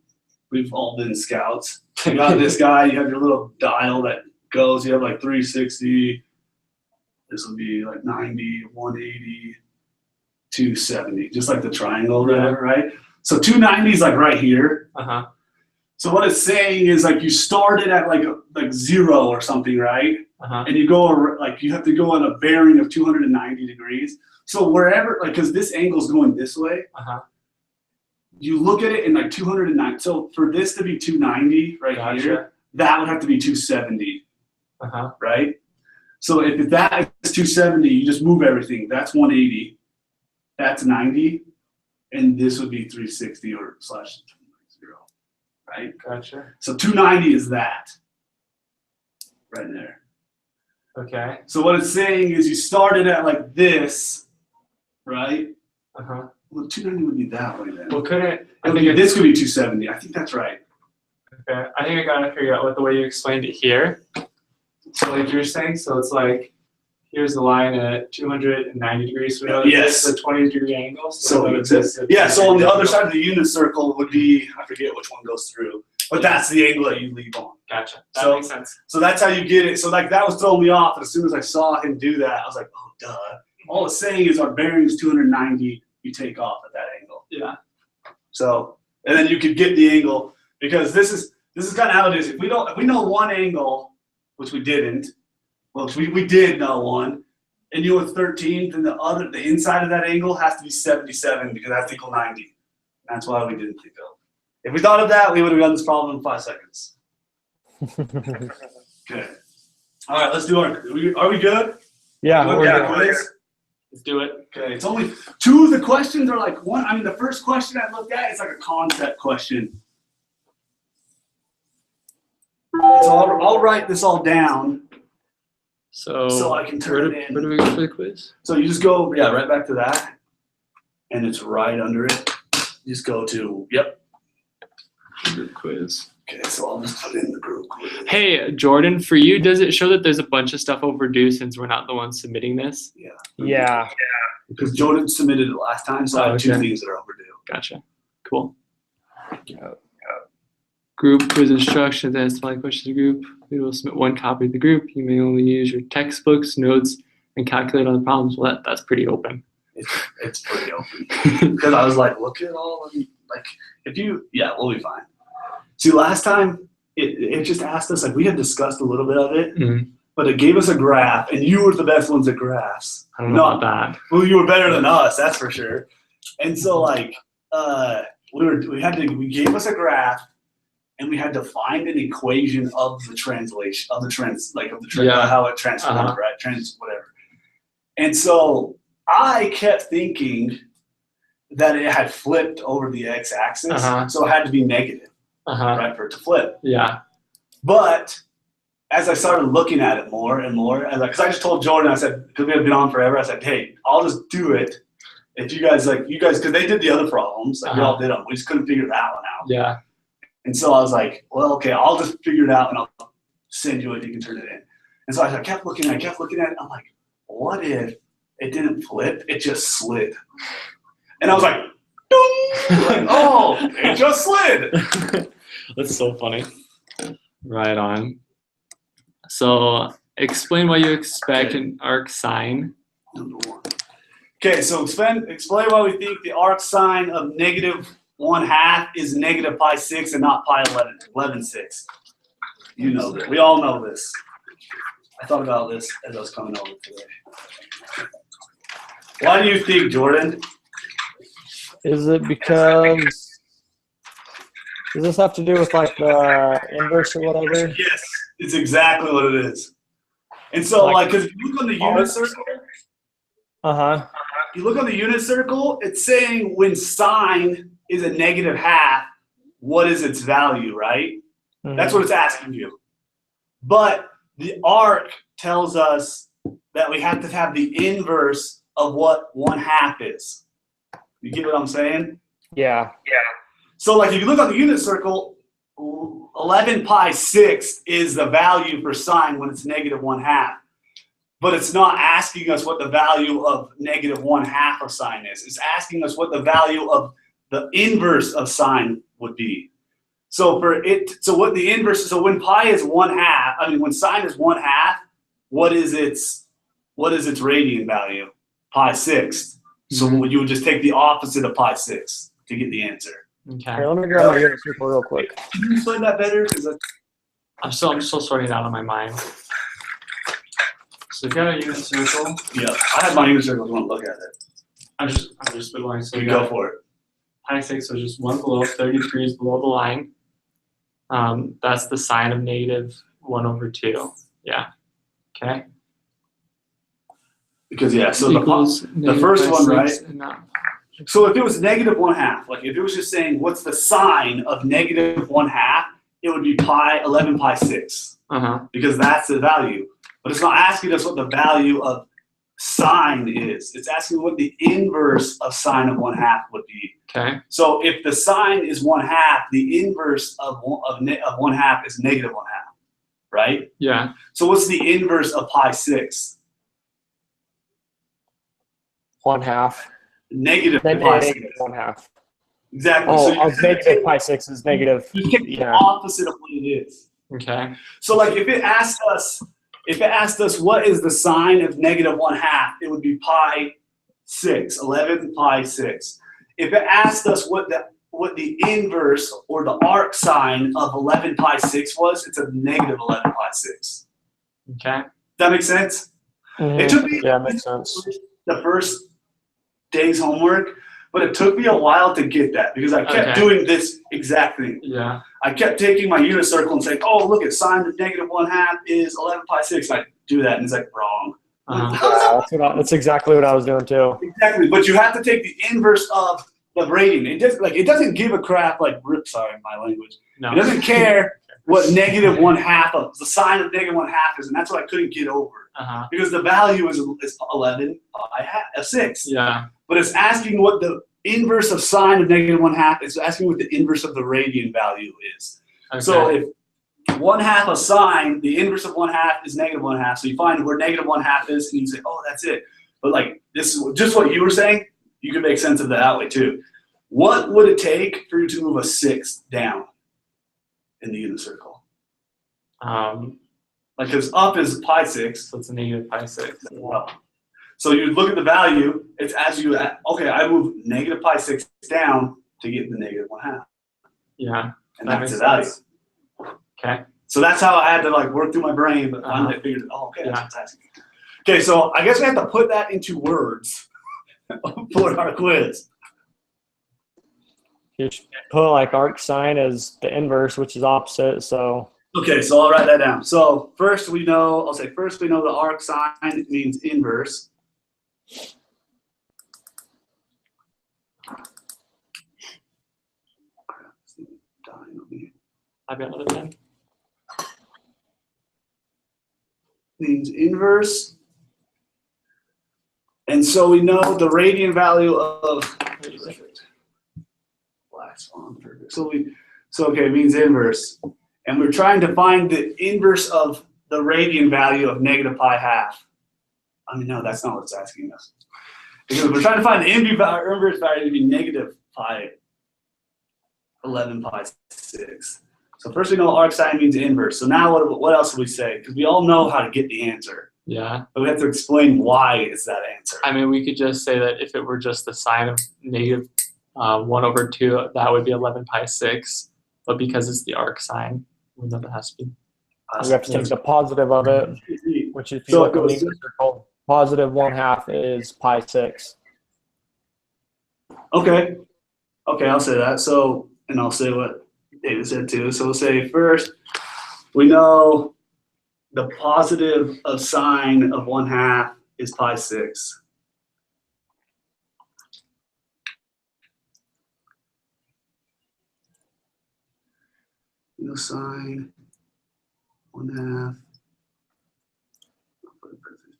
We've all been scouts. You got this guy, you have your little dial that goes, you have like 360, this will be like 90, 180, 270, just like the triangle there, right? So 290 is like right here. Uh-huh. So what it's saying is like you started at like 0 or something, right? Uh-huh. And you go like you have to go on a bearing of 290 degrees. So wherever, like, because this angle's going this way, Uh-huh. you look at it in like 209. So for this to be 290 right Gotcha. here, that would have to be 270, Uh-huh. right? So if that is 270, you just move everything. That's 180. That's 90. And this would be 360 or /0, right? Gotcha. So 290 is that right there. Okay. So what it's saying is you started at like this, right? Uh-huh. Well, 290 would be that way then. Well, couldn't I It would think be- this could be 270. I think that's right. okay. I think I gotta figure out what the way you explained it here. So like you're saying, so it's like here's the line at 290 degrees. So we know that Yes. this is a 20-degree angle. So we know it's that this is a yeah. So on the 20 other angle. side of the unit circle would be, I forget which one goes through, but that's the angle that you leave on. Gotcha. That So- makes sense. So that's how you get it. So like that was throwing me off. And as soon as I saw him do that, I was like, oh duh. All it's saying is our bearing is 290. You take off at that angle. Yeah. So and then you could get the angle because this is kind of how it is. If we know one angle, which we didn't, well we did know one, and you were 13, then the inside of that angle has to be 77 because that's equal 90. That's why we didn't think of. If we thought of that, we would have done this problem in 5 seconds. Okay. All right, let's do are we good? Yeah, Look we're at good. the quiz. Let's do it. Okay, it's only 2 of the questions are like one. I mean, the first question I looked at is like a concept question. So I'll write this all down so I can turn it in. Where do we go for the quiz? So you just go, yeah, right back to that, and it's right under it. Just go to, yep. Group quiz. Okay, so I'll just put in the group quiz. Hey, Jordan, for you, does it show that there's a bunch of stuff overdue since we're not the ones submitting this? Yeah. Because Jordan submitted it last time, so I have 2 okay. things that are overdue. Gotcha. Cool. Group quiz instructions and select questions to group. We will submit 1 copy to the group. You may only use your textbooks, notes, and calculate on the problems. Well, that's pretty open. It's pretty open. Because I was like, look at all of them. Like, we'll be fine. See, last time it just asked us, like, we had discussed a little bit of it, Mhm. but it gave us a graph, and you were the best ones at graphs. I don't know about that. Well, you were better than us, that's for sure. And so, like, we gave us a graph, and we had to find an equation of the translation Yeah. how it transformed, Uh-huh. right? Whatever. And so I kept thinking that it had flipped over the x-axis, Uh-huh. so it had to be negative, Uh-huh. right, for it to flip. Yeah. But as I started looking at it more and more, because I just told Jordan, I said, because we had been on forever, I said, hey, I'll just do it. If you guys, because they did the other problems, like we all did them, we just couldn't figure that one out. Yeah. And so I was like, well, okay, I'll just figure it out and I'll send you it. You can turn it in. And so I kept looking at it. I'm like, what if it didn't flip? It just slid. And I was like, like, oh, it just slid. That's so funny. Right on. So explain what you expect in arc sine. Number one. Okay, so explain why we think the arc sine of -1/2 is negative pi 6 and not pi 11/6. You know this. We all know this. I thought about this as I was coming over today. Why do you think, Jordan? Is it because, does this have to do with like the inverse or whatever? Yes, it's exactly what it is. And so, like, because if you look on the unit circle, Uh-huh. you look on the unit circle, it's saying when sine is a -1/2, what is its value, right? That's what it's asking you. But the arc tells us that we have to have the inverse of what 1/2 is. You get what I'm saying? Yeah. So like if you look on the unit circle, 11 pi 6 is the value for sine when it's -1/2. But it's not asking us what the value of -1/2 of sine is. It's asking us what the value of the inverse of sine would be. So what the inverse is, so when pi is 1/2, when sine is 1/2, what is its radian value? Pi 6. So you would just take the opposite of pi 6 to get the answer. Okay. Here, let me grab my unit circle real quick. Can you explain that better? I'm still sorting it out in my mind. So we got a unit circle. Yeah, I have my unit circle if you want to look at it. I'm just spitballing. So we You got go for it. pi 6, so just one below, 30 degrees below the line. That's the sine of -1/2. Yeah. Okay. Because so Equals the first one, right? No. So if it was -1/2, like if it was just saying what's the sine of -1/2, it would be 11 pi 6 because that's the value. But it's not asking us what the value of sine is. It's asking what the inverse of sine of 1/2 would be. Okay. So if the sine is 1/2, the inverse of 1/2 is -1/2, right? Yeah. So what's the inverse of pi 6? 1/2. Negative Then pi a 6. 1/2. Exactly. Oh, So you negative pi 6 is negative. you take the Yeah. opposite of what it is. Okay. So like if it asked us what is the sine of -1/2, it would be pi 6, 11 pi 6. If it asked us what the inverse or the arc sine of 11 pi 6 was, it's a -11 pi 6. Okay. That makes sense? It took me Yeah, makes sense. the first day's homework, but it took me a while to get that because I kept Okay. doing this exact thing. Yeah. I kept taking my unit circle and saying, oh, look at sine of -1/2 is 11 pi 6. And I do that and it's like wrong. Yeah, that's exactly what I was doing too. Exactly, but you have to take the inverse of the radian. It doesn't give a crap sorry, my language. No. It doesn't care what -1/2 of the sine of -1/2 is, and that's what I couldn't get over because the value is 11 pi 6. Yeah. But it's asking what the inverse of sine of -1/2 is asking what the inverse of the radian value is. Okay. So if 1/2 of sine, the inverse of 1/2 is -1/2. So you find where -1/2 is, and you say, oh, that's it. But like this is just what you were saying. You can make sense of that way too. What would it take for you to move a 6 down in the unit circle? Like because up is pi 6. So it's a negative pi 6. Well, so you look at the value. It's as you okay. I move negative pi 6 down to get the -1/2. Yeah. And That that's the makes value. sense. Okay. So that's how I had to like work through my brain, but finally I figured, oh, okay, that's what it's asking. Okay, so I guess we have to put that into words for our quiz. You should put like arc sine as the inverse, which is opposite. So Okay, so I'll write that down. So first we know the arc sine means inverse. I've got another pen. Means inverse. And so we know the radian value of black swan, perfect. So, okay, it means inverse. And we're trying to find the inverse of the radian value of negative pi half. I mean, no, that's not what it's asking us. Because we're trying to find the inverse value to be negative pi 11 pi 6. So first we know arc sine means inverse. So now what else do we say? Because we all know how to get the answer. Yeah. But we have to explain why it's that answer. I mean, we could just say that if it were just the sine of negative 1/2, that would be 11 pi 6. But because it's the arc sine, we know that has to be. We have to take the positive of it, which if you So look at the circle, positive 1/2 is pi 6. Okay. Okay, I'll say that. So, and I'll say what David said too. So we'll say first, we know the positive of sine of 1/2 is pi 6. We know sine 1/2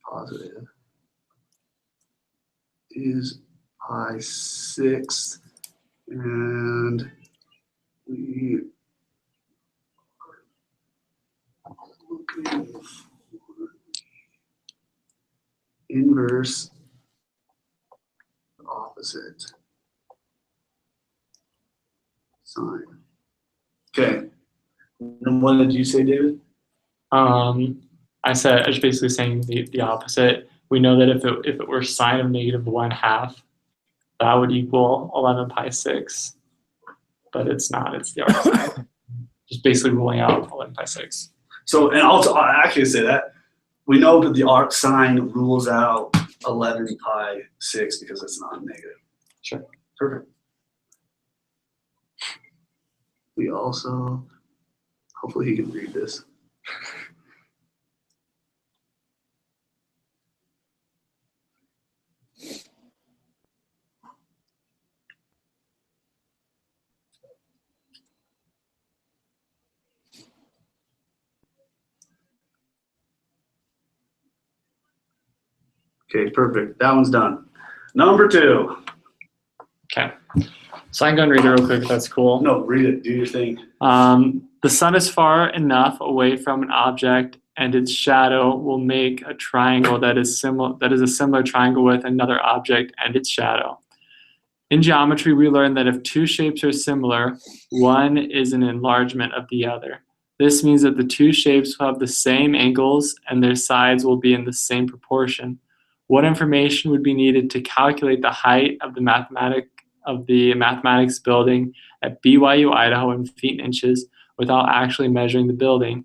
positive is pi 6, and we are looking for inverse opposite sine. Okay. And what did you say, David? I was basically saying the opposite. We know that if it were sine of negative 1/2, that would equal 11 pi 6. But it's not. It's the arc sine. Just basically ruling out 11 pi 6. So, and also, I'll actually say that we know that the arc sine rules out 11 pi 6 because it's not negative. Sure. Perfect. We also, hopefully he can read this. Okay, perfect. That one's done. Number 2. Okay. So I can go and read it real quick if that's cool. No, read it. Do your thing. The sun is far enough away from an object and its shadow will make a triangle that is a similar triangle with another object and its shadow. In geometry, we learned that if two shapes are similar, one is an enlargement of the other. This means that the two shapes will have the same angles and their sides will be in the same proportion. What information would be needed to calculate the height of the mathematics building at BYU, Idaho in feet and inches without actually measuring the building?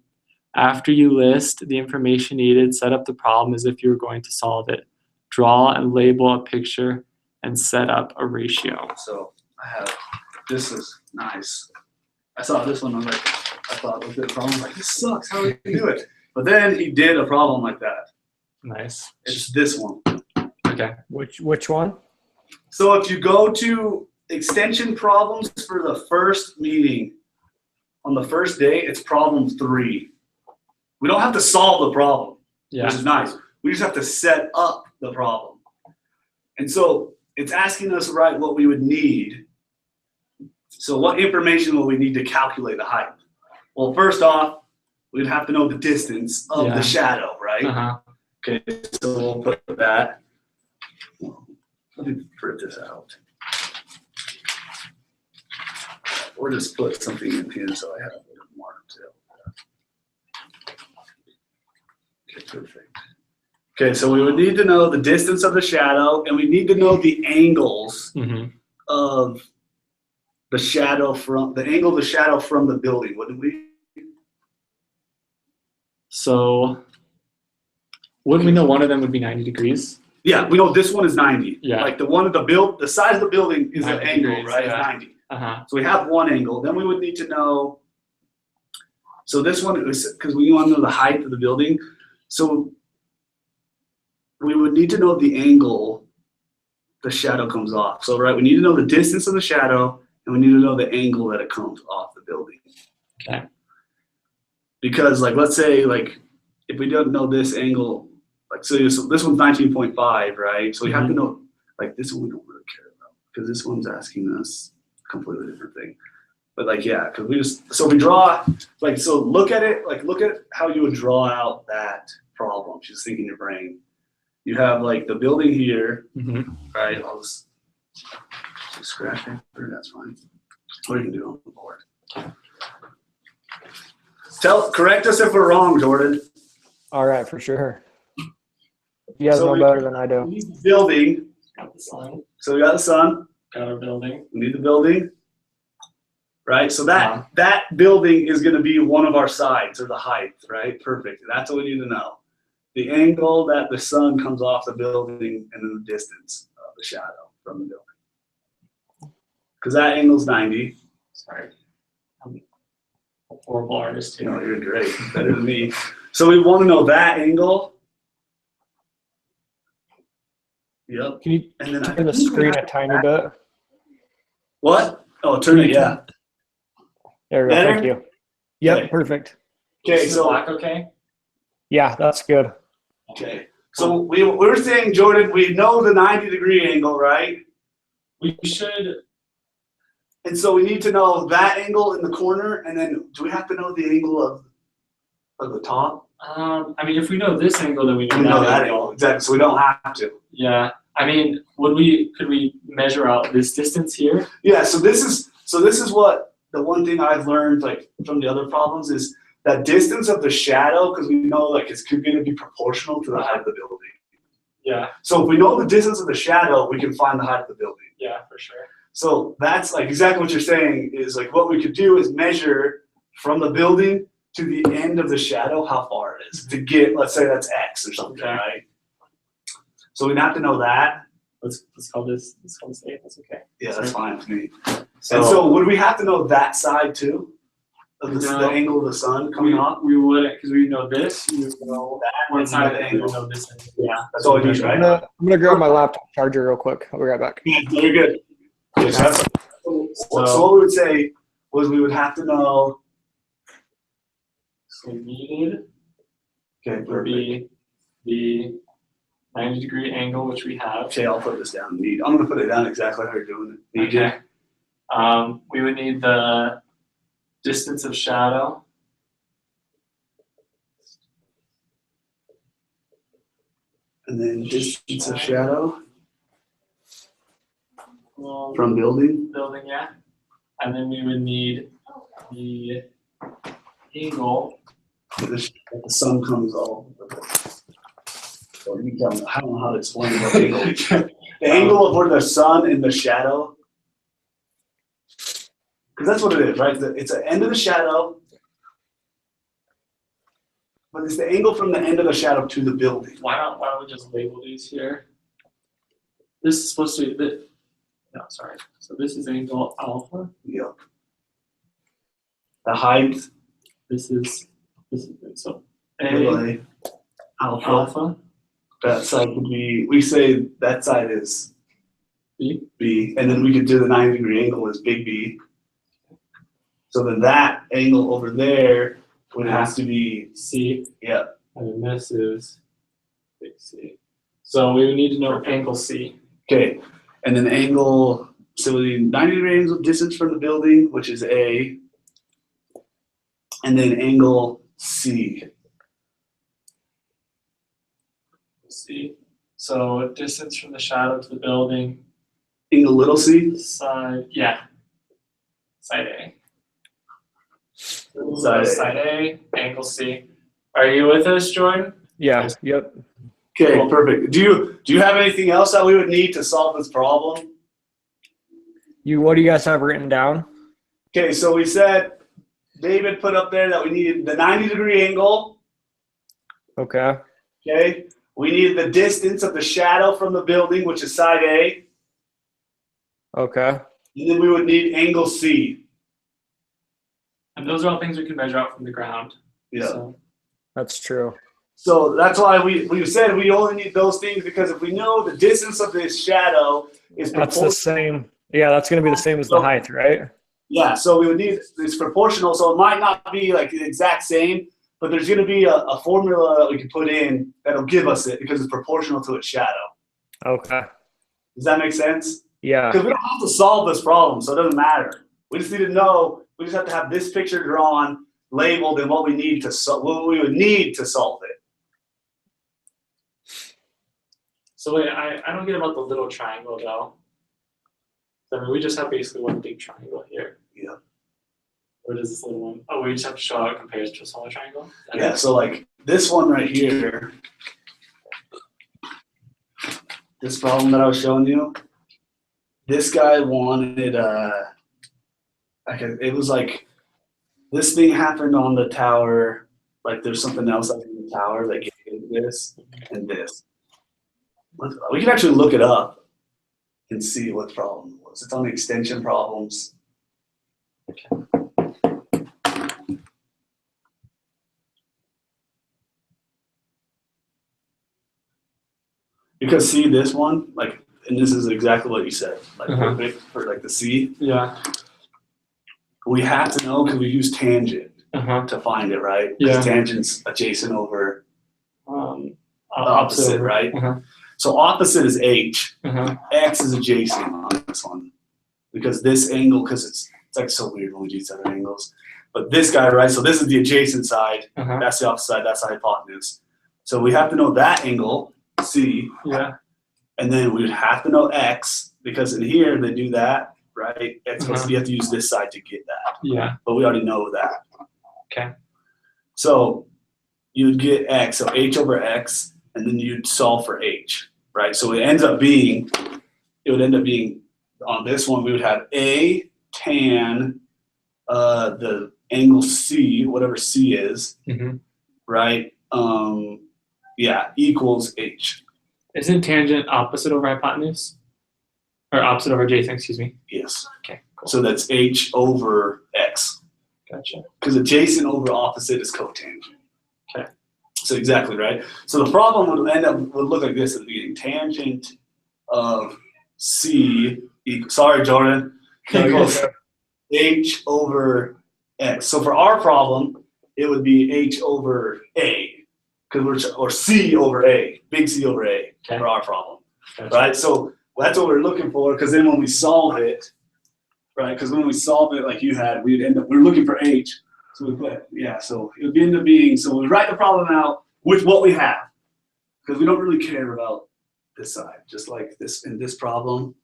After you list the information needed, set up the problem as if you were going to solve it. Draw and label a picture and set up a ratio. So I have, this is nice. I saw this one, I thought it was a good problem. I'm like, this sucks, how do you do it? But then he did a problem like that. Nice. It's this one. Okay. Which one? So if you go to extension problems for the first meeting, on the first day, it's problem 3. We don't have to solve the problem, Yeah. which is nice. We just have to set up the problem. And so it's asking us to write what we would need. So what information will we need to calculate the height? Well, first off, we'd have to know the distance of the shadow, right? Uh-huh. Okay, so we'll put that. Let me print this out. Or just put something in here so I have a little more detail. Okay, perfect. Okay, so we would need to know the distance of the shadow, and we need to know the angles of the shadow from the angle of the shadow from the building, wouldn't we? So wouldn't we know one of them would be 90 degrees? Yeah, we know this one is 90. Yeah. Like the one at the side of the building is an 90 angle, degrees, right? yeah. It's 90. Uh-huh. So we have one angle. Then we would need to know. So this one is because we want to know the height of the building. So we would need to know the angle the shadow comes off. So right, we need to know the distance of the shadow, and we need to know the angle that it comes off the building. Okay. Because like let's say like if we don't know this angle, like so this one's 19.5, right? So we have to know like this one we don't really care about because this one's asking us a completely different thing. But like, yeah, because so we draw, like, so look at it, like, look at how you would draw out that problem. Just think in your brain. You have like the building here, right? I'll just scratch paper, that's fine. What you can do on the board. Correct us if we're wrong, Jordan. All right, for sure. You guys So know we- better than I We do. need the building, Got the sun. so we got the sun. Got our building. We need the building, right? So that building is going to be one of our sides, or the height, right? Perfect. That's what we need to know. The angle that the sun comes off the building, and then the distance of the shadow from the building. Because that angle's 90. Sorry. I'm a horrible artist You know, here. you're great, better than me. So we want to know that angle. Yep. Can you And then turn the screen a tiny bit? What? Oh, turn it. Yeah. There we go. Better? Thank you. Yep, Okay. perfect. Okay. Is So black okay? Yeah, that's good. okay. So we're saying, Jordan, we know the 90-degree angle, right? We should. And so we need to know that angle in the corner, and then do we have to know the angle of the top? I mean, if we know this angle, then we know, We know that that angle. angle, exactly. So we don't have to. Yeah. I mean, could we measure out this distance here? Yeah. So this is what the one thing I've learned, like from the other problems, is that distance of the shadow, because we know like it's going to be proportional to the height of the building. Yeah. So if we know the distance of the shadow, we can find the height of the building. Yeah, for sure. So that's like exactly what you're saying is like what we could do is measure from the building to the end of the shadow how far it is to get, let's say that's X or something, Okay. right? So we'd have to know that. Let's call this A. That's okay. Yeah, that's fine with me. So, And so would we have to know that side too? Of the No. angle of the sun coming off? we wouldn't, because we know this. We would know one and side, that and we would angle. know this angle. Yeah. That's all we need, I'm right? gonna grab my laptop charger real quick. I'll be right back. Very good. Okay, so what we would say was we would have to know. So needed Okay, would perfect. be the 90-degree angle, which we have. Okay, I'll put this down. Need. I'm gonna put it down exactly how you're doing it. Need Okay. We would need the distance of shadow. And then distance of shadow Well, from building. building, yeah. And then we would need the angle. The sun comes all. Or you tell me. I don't know how to explain what angle. The angle of where the sun and the shadow. Because that's what it is, right? It's the end of the shadow. But it's the angle from the end of the shadow to the building. Why don't we just label these here? This is supposed to be no, sorry. So this is angle alpha. Yep. The height, This is so little A a, alpha. alpha That side would be, we say that side is B. B, and then we could do the 90-degree angle as big B. So then that angle over there would have to be, C. yeah, And then this is big C. So we would need to know angle C. okay. And then angle, so the 90-degree angle distance from the building, which is A, and then angle C. C. So distance from the shadow to the building, Angle little c, side, yeah. Side A. Side A. Side A, angle C. Are you with us, Jordan? Yeah. Yep. okay, Cool. perfect. Do you have anything else that we would need to solve this problem? What do you guys have written down? Okay, so we said, David put up there that we needed the 90-degree angle, Okay. okay? We needed the distance of the shadow from the building, which is side A, Okay. and then we would need angle C. And those are all things we can measure out from the ground. Yeah. So, That's true. So that's why we said we only need those things, because if we know the distance of this shadow is That's the proportional, same. Yeah, that's gonna be the same as the height, right? yeah, so we would need, it's proportional, so it might not be like the exact same, but there's gonna be a formula that we can put in that'll give us it because it's proportional to its shadow. Okay. Does that make sense? Yeah. Because we don't have to solve this problem, so it doesn't matter. We just need to know We just have to have this picture drawn, labeled, and what we need to what we would need to solve it. So wait, I don't get about the little triangle though. I mean, we just have basically one big triangle here. Yeah. What is this little one? Oh, we just have to show how it compares to a smaller triangle? Is that Yeah, it? so like this one right here, this problem that I was showing you, this guy wanted it was like this thing happened on the tower, like there's something else up in the tower that gave this and this. We can actually look it up and see what the problem was. It's on the extension problems. Because see this one, like, and this is exactly what you said, like perfect for like the C. Yeah. We have to know because we use tangent Uh-huh. to find it, right? Yeah. Because tangent's adjacent over opposite, over. right? Uh-huh. So opposite is H. Uh-huh. X is adjacent on this one. Because this angle, because it's like so weird when we do these other angles. But this guy, right? So this is the adjacent side. Uh-huh. That's the opposite side. That's the hypotenuse. So we have to know that angle, C. Yeah. And then we would have to know X, because in here they do that, right? It's supposed to, you have to use this side to get that. Yeah. But we already know that. Okay. So you'd get X, so H over X, and then you'd solve for H, right? So it would end up being on this one, we would have A tan the angle C, whatever C is, Mm-hmm. right? Yeah, equals H. Isn't tangent opposite over hypotenuse? Or opposite over adjacent, excuse me. Yes. Okay, cool. So that's H over X. Gotcha. Because adjacent over opposite is cotangent. Okay. So exactly, right? So the problem would look like this at the beginning. Tangent of C sorry, Jordan, No, you're equals good. H over X. So for our problem, it would be H over A, or C over A, big C over A Okay. for our problem, Gotcha. right? So that's what we're looking for, because then when we solve it, right? Because when we solve it like you had, we're looking for H. So we put, so it would end up being, so we write the problem out with what we have, because we don't really care about this side. Just like this in this problem,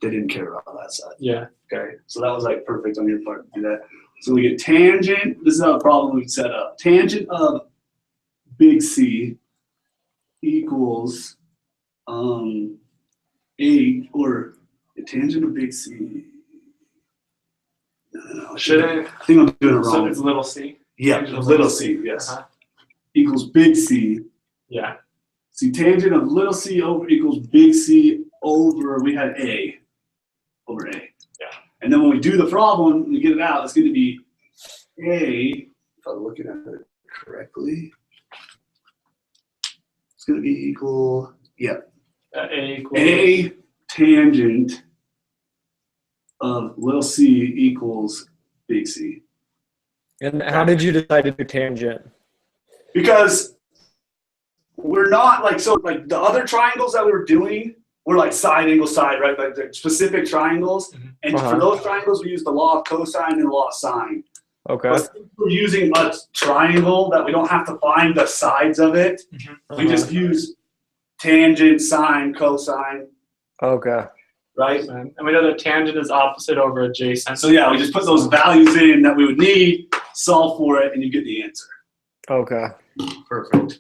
they didn't care about that side. Yeah. Okay, so that was like perfect on your part to do that. So we get tangent, this is how the problem we set up. Tangent of big C equals or the tangent of big C. No, Shouldn't I think I'm doing it so wrong. it's little c? Yeah, tangent of little little c, yes. Uh-huh. Equals big C. Yeah. See, tangent of little c over equals big C over, we had A over A. Yeah. And then when we do the problem, we get it out, it's going to be A, if I'm looking at it correctly, it's going to be equal, A equals. A tangent of little c equals big C. And how did you decide to do tangent? Because we're not like, so like the other triangles that we were doing were like side, angle, side, right? Like they're specific triangles. Mhm. And Uh-huh. for those triangles, we use the law of cosine and the law of sine. Okay. But since we're using a triangle that we don't have to find the sides of it, we just use tangent, sine, cosine, Okay. right? And we know that tangent is opposite over adjacent. So yeah, we just put those values in that we would need, solve for it, and you get the answer. Okay. Perfect.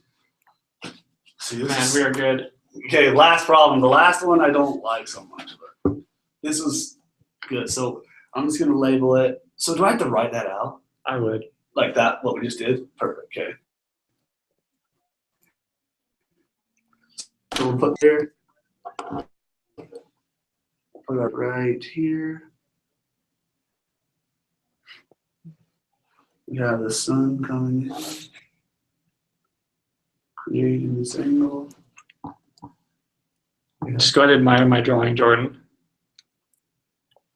See, this Man, is- we are good. Okay, last problem. The last one I don't like so much, but this was good. So I'm just gonna label it. So do I have to write that out? I would. Like that, what we just did? Perfect, okay. So we'll put there. Put it right here. We have the sun coming in. Creating this angle. Just go ahead and admire my drawing, Jordan.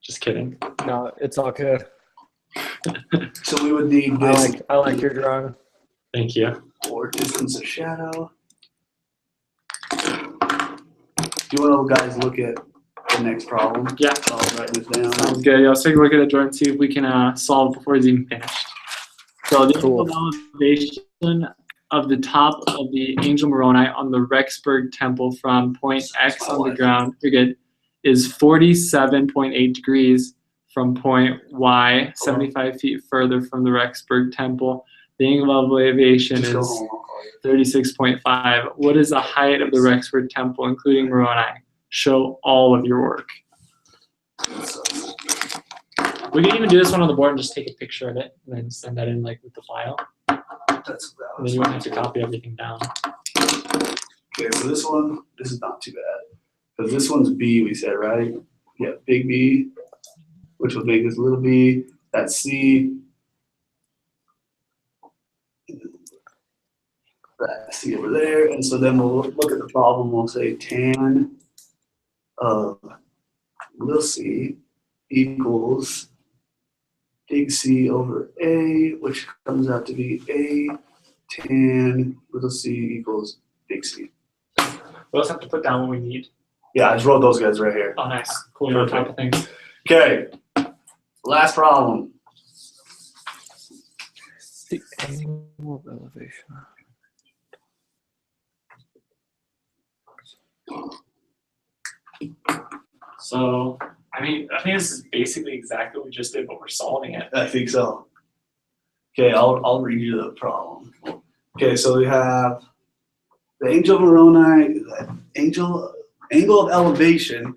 Just kidding. No, it's all good. So we would need this I like your drawing. Thank you. for distance of shadow. Do you want to guys look at the next problem. Yeah. I'll write this down. Sounds good. Yeah, let's take a look at it, Jordan, see if we can solve before it's even finished. So the Cool. elevation of the top of the Angel Moroni on the Rexburg Temple from point X on the ground, you're good, is 47.8 degrees from point Y, 75 feet further from the Rexburg Temple. The angle of elevation Just go is home, I'll call you. 36.5. What is the height of the Rexburg Temple, including Moroni? Show all of your work. We can even do this one on the board and just take a picture of it and then send that in like with the file. That's And then you won't have to copy everything down. Okay, so this is not too bad. Because this one's B, we said, right? Yeah, big B, which would make this little b. That's C. That's C over there. And so then we'll look at the problem. We'll say tan of little c equals big C over A, which comes out to be A tan little c equals big C. We'll just have to put down what we need. Yeah, I just wrote those guys right here. Oh, nice. Cool. You're on top of things. Okay, last problem. The angle of elevation. So, I mean, I think this is basically exactly what we just did, but we're solving it. I think so. Okay, I'll read you the problem. Okay, so we have the angel Moroni, the angle of elevation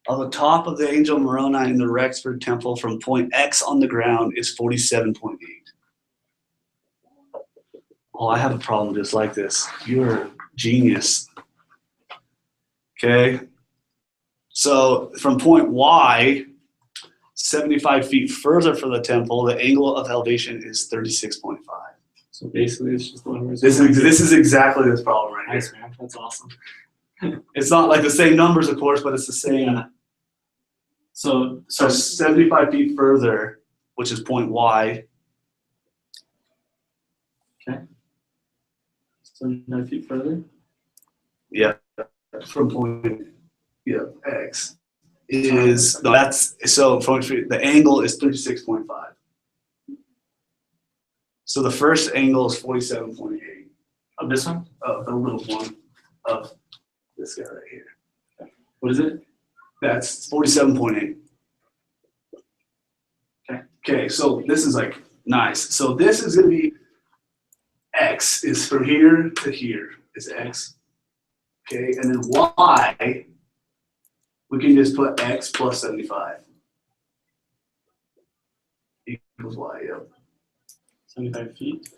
of the top of the angel Moroni in the Rexburg Temple from point X on the ground is 47.8. Oh, I have a problem just like this. You're a genius. Okay, so from point Y, 75 feet further from the temple, the angle of elevation is 36.5. So basically, it's just the one where This is exactly this problem right here. nice, man. That's awesome. It's not like the same numbers, of course, but it's the same. Yeah. So, So 75 feet further, which is point Y. 9 feet further. Yeah, from point X is no, that's so from the angle is 36.5. So the first angle is 47.8 Of this one? of the little one of this guy right here. What is it? That's 47.8. Okay, so this is like nice. So this is gonna be X is from here to here is X. Okay, and then Y, we can just put X plus 75 equals Y, yep. 75 feet.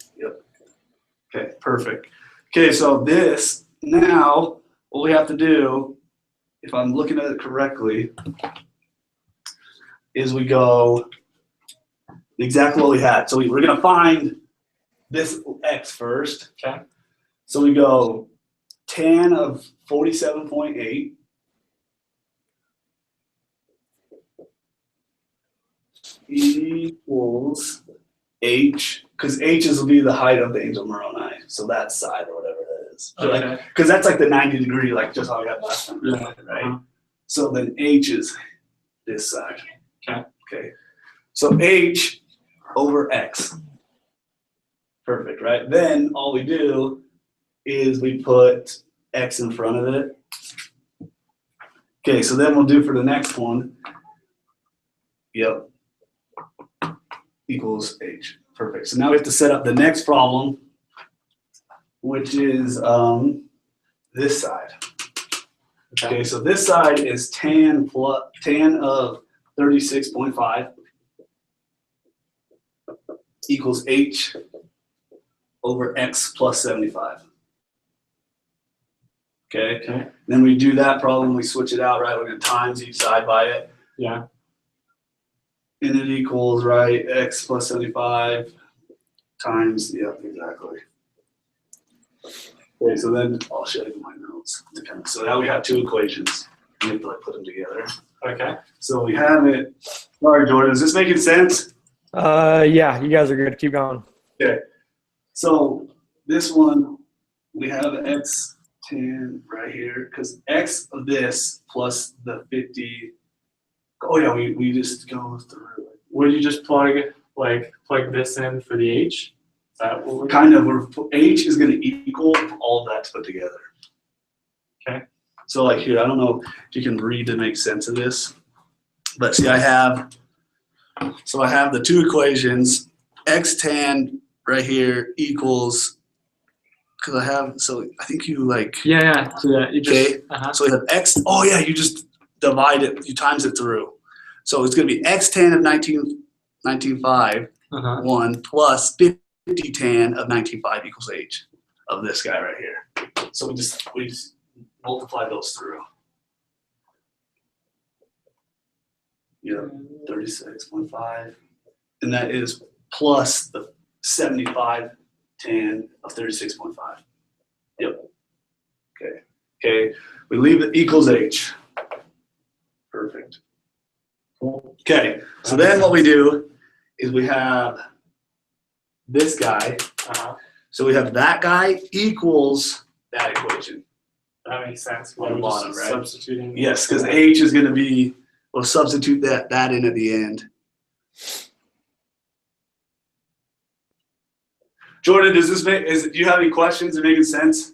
Okay, perfect. Okay, so this, now, what we have to do, if I'm looking at it correctly, is we go exactly what we had. So we're gonna find this X first. Okay. So we go tan of 47.8 equals H, because H is will be the height of the angel Moroni, so that side or whatever that is. Okay. Because that's like the 90 degree, like just how we got last time, Yeah. right? Uh-huh. So then H is this side. Okay. Okay. So H over X. Perfect, right? Then all we do is we put X in front of it. Okay, so then we'll do for the next one. Yep. Equals H. Perfect. So now we have to set up the next problem, which is this side. Okay, so this side is tan of 36.5 equals H over X plus 75. Okay. Okay. Then we do that problem, we switch it out, right? We're gonna times each side by it. Yeah. And it equals, right, X plus 75 times, yeah, exactly. Okay, so then I'll show you my notes. So now we have two equations. We have to like put them together. Okay. So we have it. All right, Jordan, is this making sense? Yeah, you guys are good. Keep going. So this one, we have X tan right here, because x of this plus the 50. Oh yeah, we just go through it. Would you just plug this in for the H? Is that what we're Kind of, h is going to equal all of that put together. Okay. So like here, I don't know if you can read to make sense of this, but see, I have the two equations, x tan right here equals, because I think you like, Yeah. So yeah, you just okay. So we have x, oh yeah, you just divide it, you times it through. So it's going to be x tan of 19.5, 1 plus 50 tan of 19.5 equals h of this guy right here. So we just multiply those through. Yep, 36.5. And that is plus the 75 tan of 36.5. Yep. Okay. We leave it equals h. Perfect. Okay. So then what we do is we have this guy. So we have that guy equals that equation. That makes sense. On the We're bottom, just right? Substituting. Yes, because h is going to be, we'll substitute that in at the end. Jordan, do you have any questions? Is it making sense?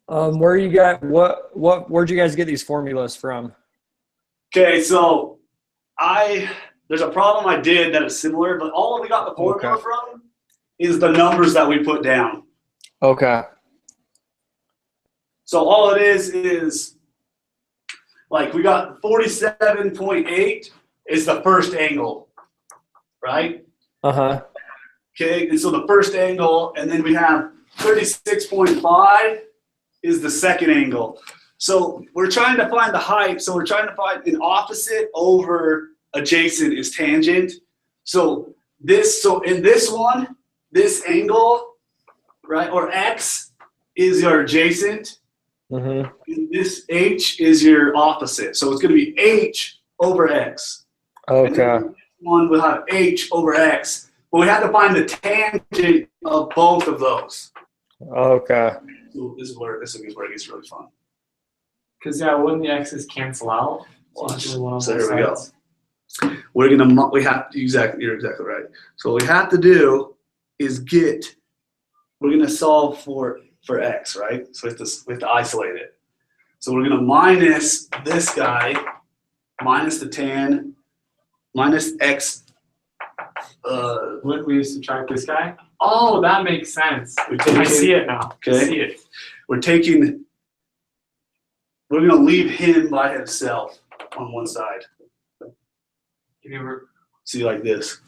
Where'd you guys get these formulas from? Okay, so there's a problem I did that is similar, but all we got the formula from is the numbers that we put down. Okay. So all it is like we got 47.8 is the first angle, right? Okay, and so the first angle, and then we have 36.5 is the second angle. So we're trying to find the height. So we're trying to find an opposite over adjacent is tangent. So in this one, this angle, right, or x is your adjacent. And this h is your opposite. So it's going to be h over x. Okay. And one will have h over x. But we have to find the tangent of both of those. Okay. So this is where it gets really fun. Because wouldn't the x's cancel out? Watch. Usually one on So both here we go. sides. You're exactly right. So what we have to do is we're gonna solve for x, right? So we have to isolate it. So we're gonna minus this guy, minus the tan, minus x. Would we subtract this guy? Oh, that makes sense. I see it now. Okay. I see it. We're gonna leave him by himself on one side. See, like this.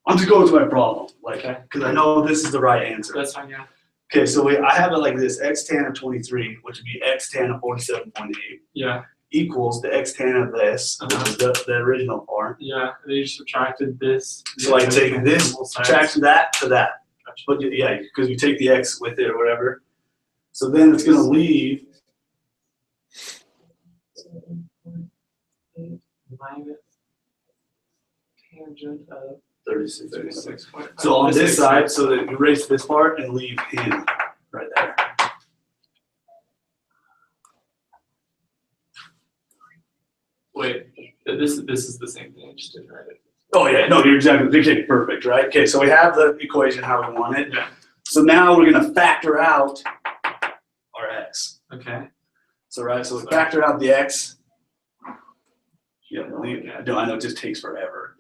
I'm just going to my problem, because I know this is the right answer. That's fine, yeah. Okay, so I have it like this: x tan of 23, which would be x tan of 47.8, Yeah. equals the x tan of this, which is the original part. Yeah. They just subtracted this. So I take this, Both sides. subtract that to that. Gotcha. But yeah, because you take the x with it or whatever. So then it's gonna leave. Minus tangent of 36. 36.5. So on this side, so that you erase this part and leave him right there. Wait, this is the same thing. I just didn't write it. Oh yeah, no, you're exactly okay, perfect, right? Okay, so we have the equation how we want it. Yeah. So now we're gonna factor out our x. Okay. So we factor out the x. Yeah, I know it just takes forever.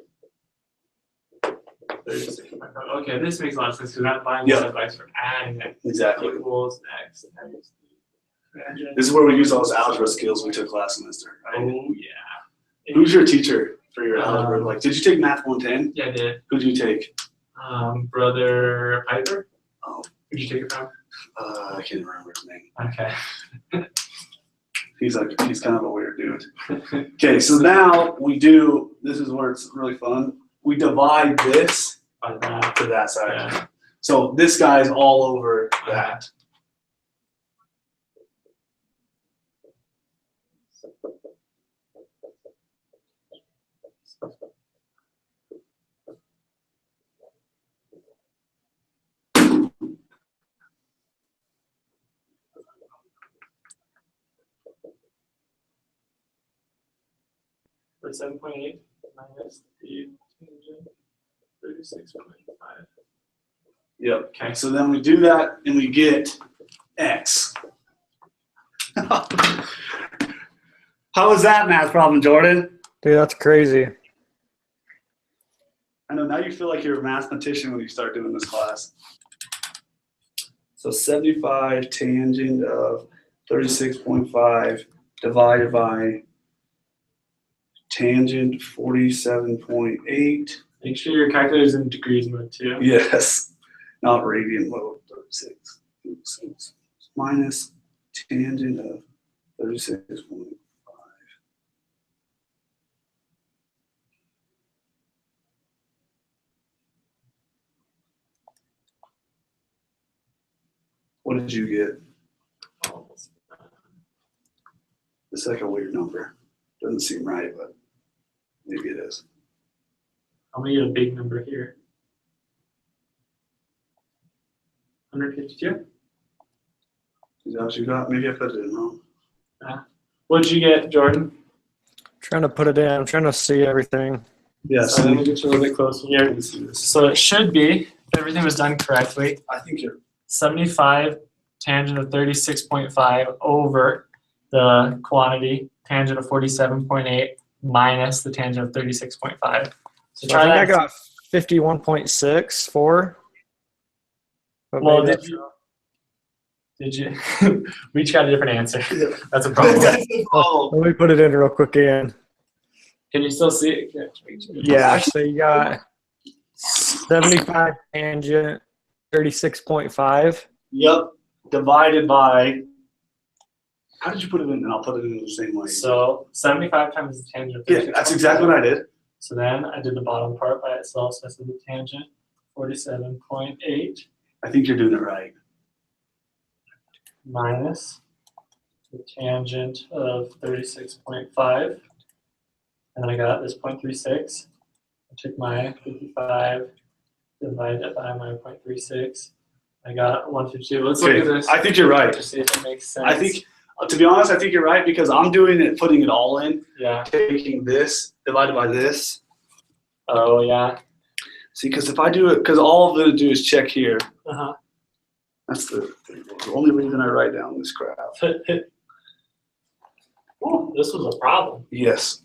36.5. Okay, this makes a lot of sense because that line Yeah. was advice for adding it Exactly. equals x times tangent. This is where we use all those algebra skills we took last semester. Right? Oh yeah. Who's your teacher for your algebra? Like, did you take Math 110? Yeah, I did. Who did you take? Brother Piper. Oh. Who'd you take it from? I can't remember his name. Okay. He's kind of a weird dude. Okay, so now this is where it's really fun. We divide this By that. to that side. Yeah. So this guy's all over that. 47.8 minus the tangent 36.5. Yep. Okay. So then we do that and we get x. How was that math problem, Jordan? Dude, that's crazy. I know now you feel like you're a mathematician when you start doing this class. So 75 tangent of 36.5 divided by tangent 47.8. Make sure your calculator's in degrees mode too. Yes, not radian mode. 36 minus tangent of 36.5. What did you get? It's like a weird number. Doesn't seem right, but maybe it is. I'm gonna get a big number here. 152. Is that what you got? Maybe I put it in wrong. What'd you get, Jordan? Trying to put it in. I'm trying to see everything. Yes. So let me get you a little bit closer here. So it should be, if everything was done correctly, I think you're 75 tangent of 36.5 over the quantity tangent of 47.8 minus the tangent of 36.5. So So try I think I that. got 51.64. But Well, maybe did you? We each got a different answer. That's a problem. That's the problem. let me put it in real quick again. Can you still see it? Yeah, so you got 75 tangent, 36.5. Yep. Divided by. How did you put it in? And I'll put it in the same way. So 75 times the tangent of 36.5. Yeah, that's exactly what I did. So then I did the bottom part by itself. So I said the tangent 47.8 I think you're doing it right. minus the tangent of 36.5. And then I got this 0.36. I took my 55, divided it by my 0.36. I got 152. Let's look at this. I think you're right. To see if it makes sense. I think, to be honest, I think you're right because I'm doing it, putting it all in, Yeah. taking this divided by this. Oh, yeah. See, because if I do it, because all I'm going to do is check here. Uh-huh. That's the only reason I write down this crap. Oh, this was a problem. Yes.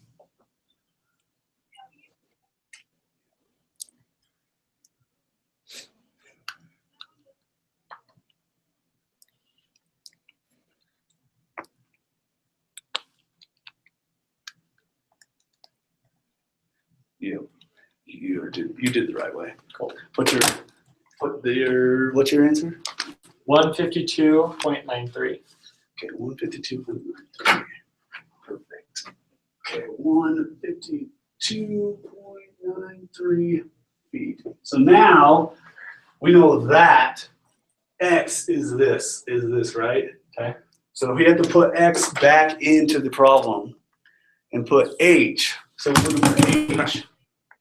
You did the right way. Cool. What's your answer? 152.93. Okay, 152.93. Perfect. Okay, 152.93 feet. So now we know that x is this, right? Okay. So we have to put x back into the problem and put h. So we're going to put h.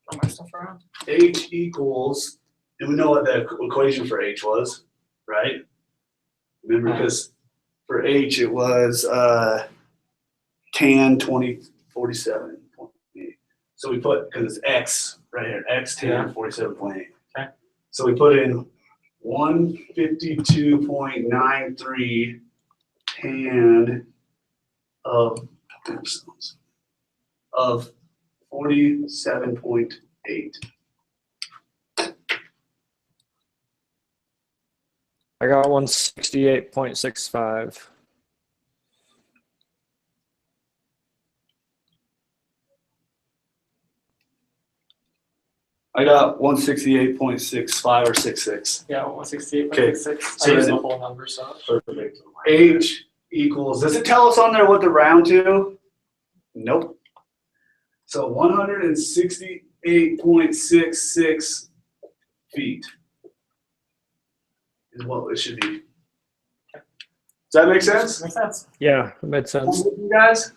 Throw my stuff around. H equals, and we know what the equation for H was, right? Remember, because for H it was tan 47.8. So we put, because it's X right here, X tan 47.8. Okay. So we put in 152.93 tan of 47.8. I got 168.65. I got 168.65 or 66. Yeah, 168.66. Okay. I So used the then- whole number, so. Perfect. H equals, does it tell us on there what to round to? Nope. So 168.66 feet is what it should be. Does that make sense? Makes sense. Yeah, it made sense. You guys?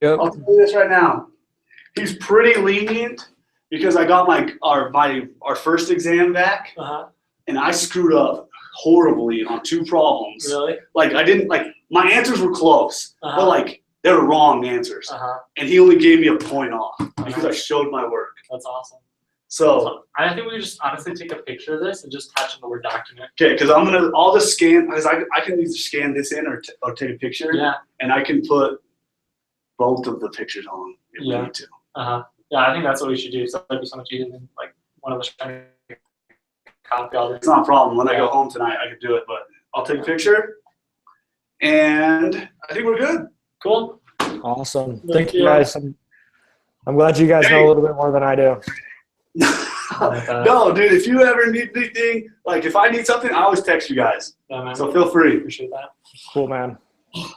Yep. I'll tell you this right now. He's pretty lenient because I got our first exam back Uh-huh. and I screwed up horribly on 2 problems. Really? Like I didn't, like my answers were close, Uh-huh. but like They were wrong answers. Uh-huh. And he only gave me a point off because I showed my work. That's awesome. So, I think we could just honestly take a picture of this and just attach it in the Word document. okay, because I'll just scan, because I can either scan this in or take a picture. Yeah. And I can put both of the pictures on if we Yeah. need to. Uh-huh. Yeah, I think that's what we should do. So that'd be so much easier than like one of us trying to copy all this. It's not a problem. When I go home tonight, I can do it, but I'll take a picture. And I think we're good. Cool. Awesome. Thank Thank you you. guys. I'm glad you guys know a little bit more than I do. No, dude, if you ever need anything, like if I need something, I always text you guys. Yeah, man. So feel free. Appreciate that. Cool, man.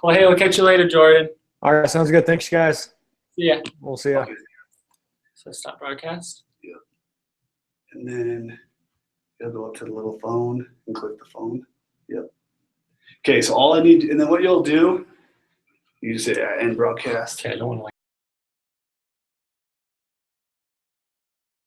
Well, hey, we'll catch you later, Jordan. All right, sounds good. Thanks, guys. See ya. We'll see ya. So stop broadcast. And then you'll go up to the little phone and click the phone. Yep. Okay, so all I need, and then what you'll do, you just say end broadcast. Okay, I don't want to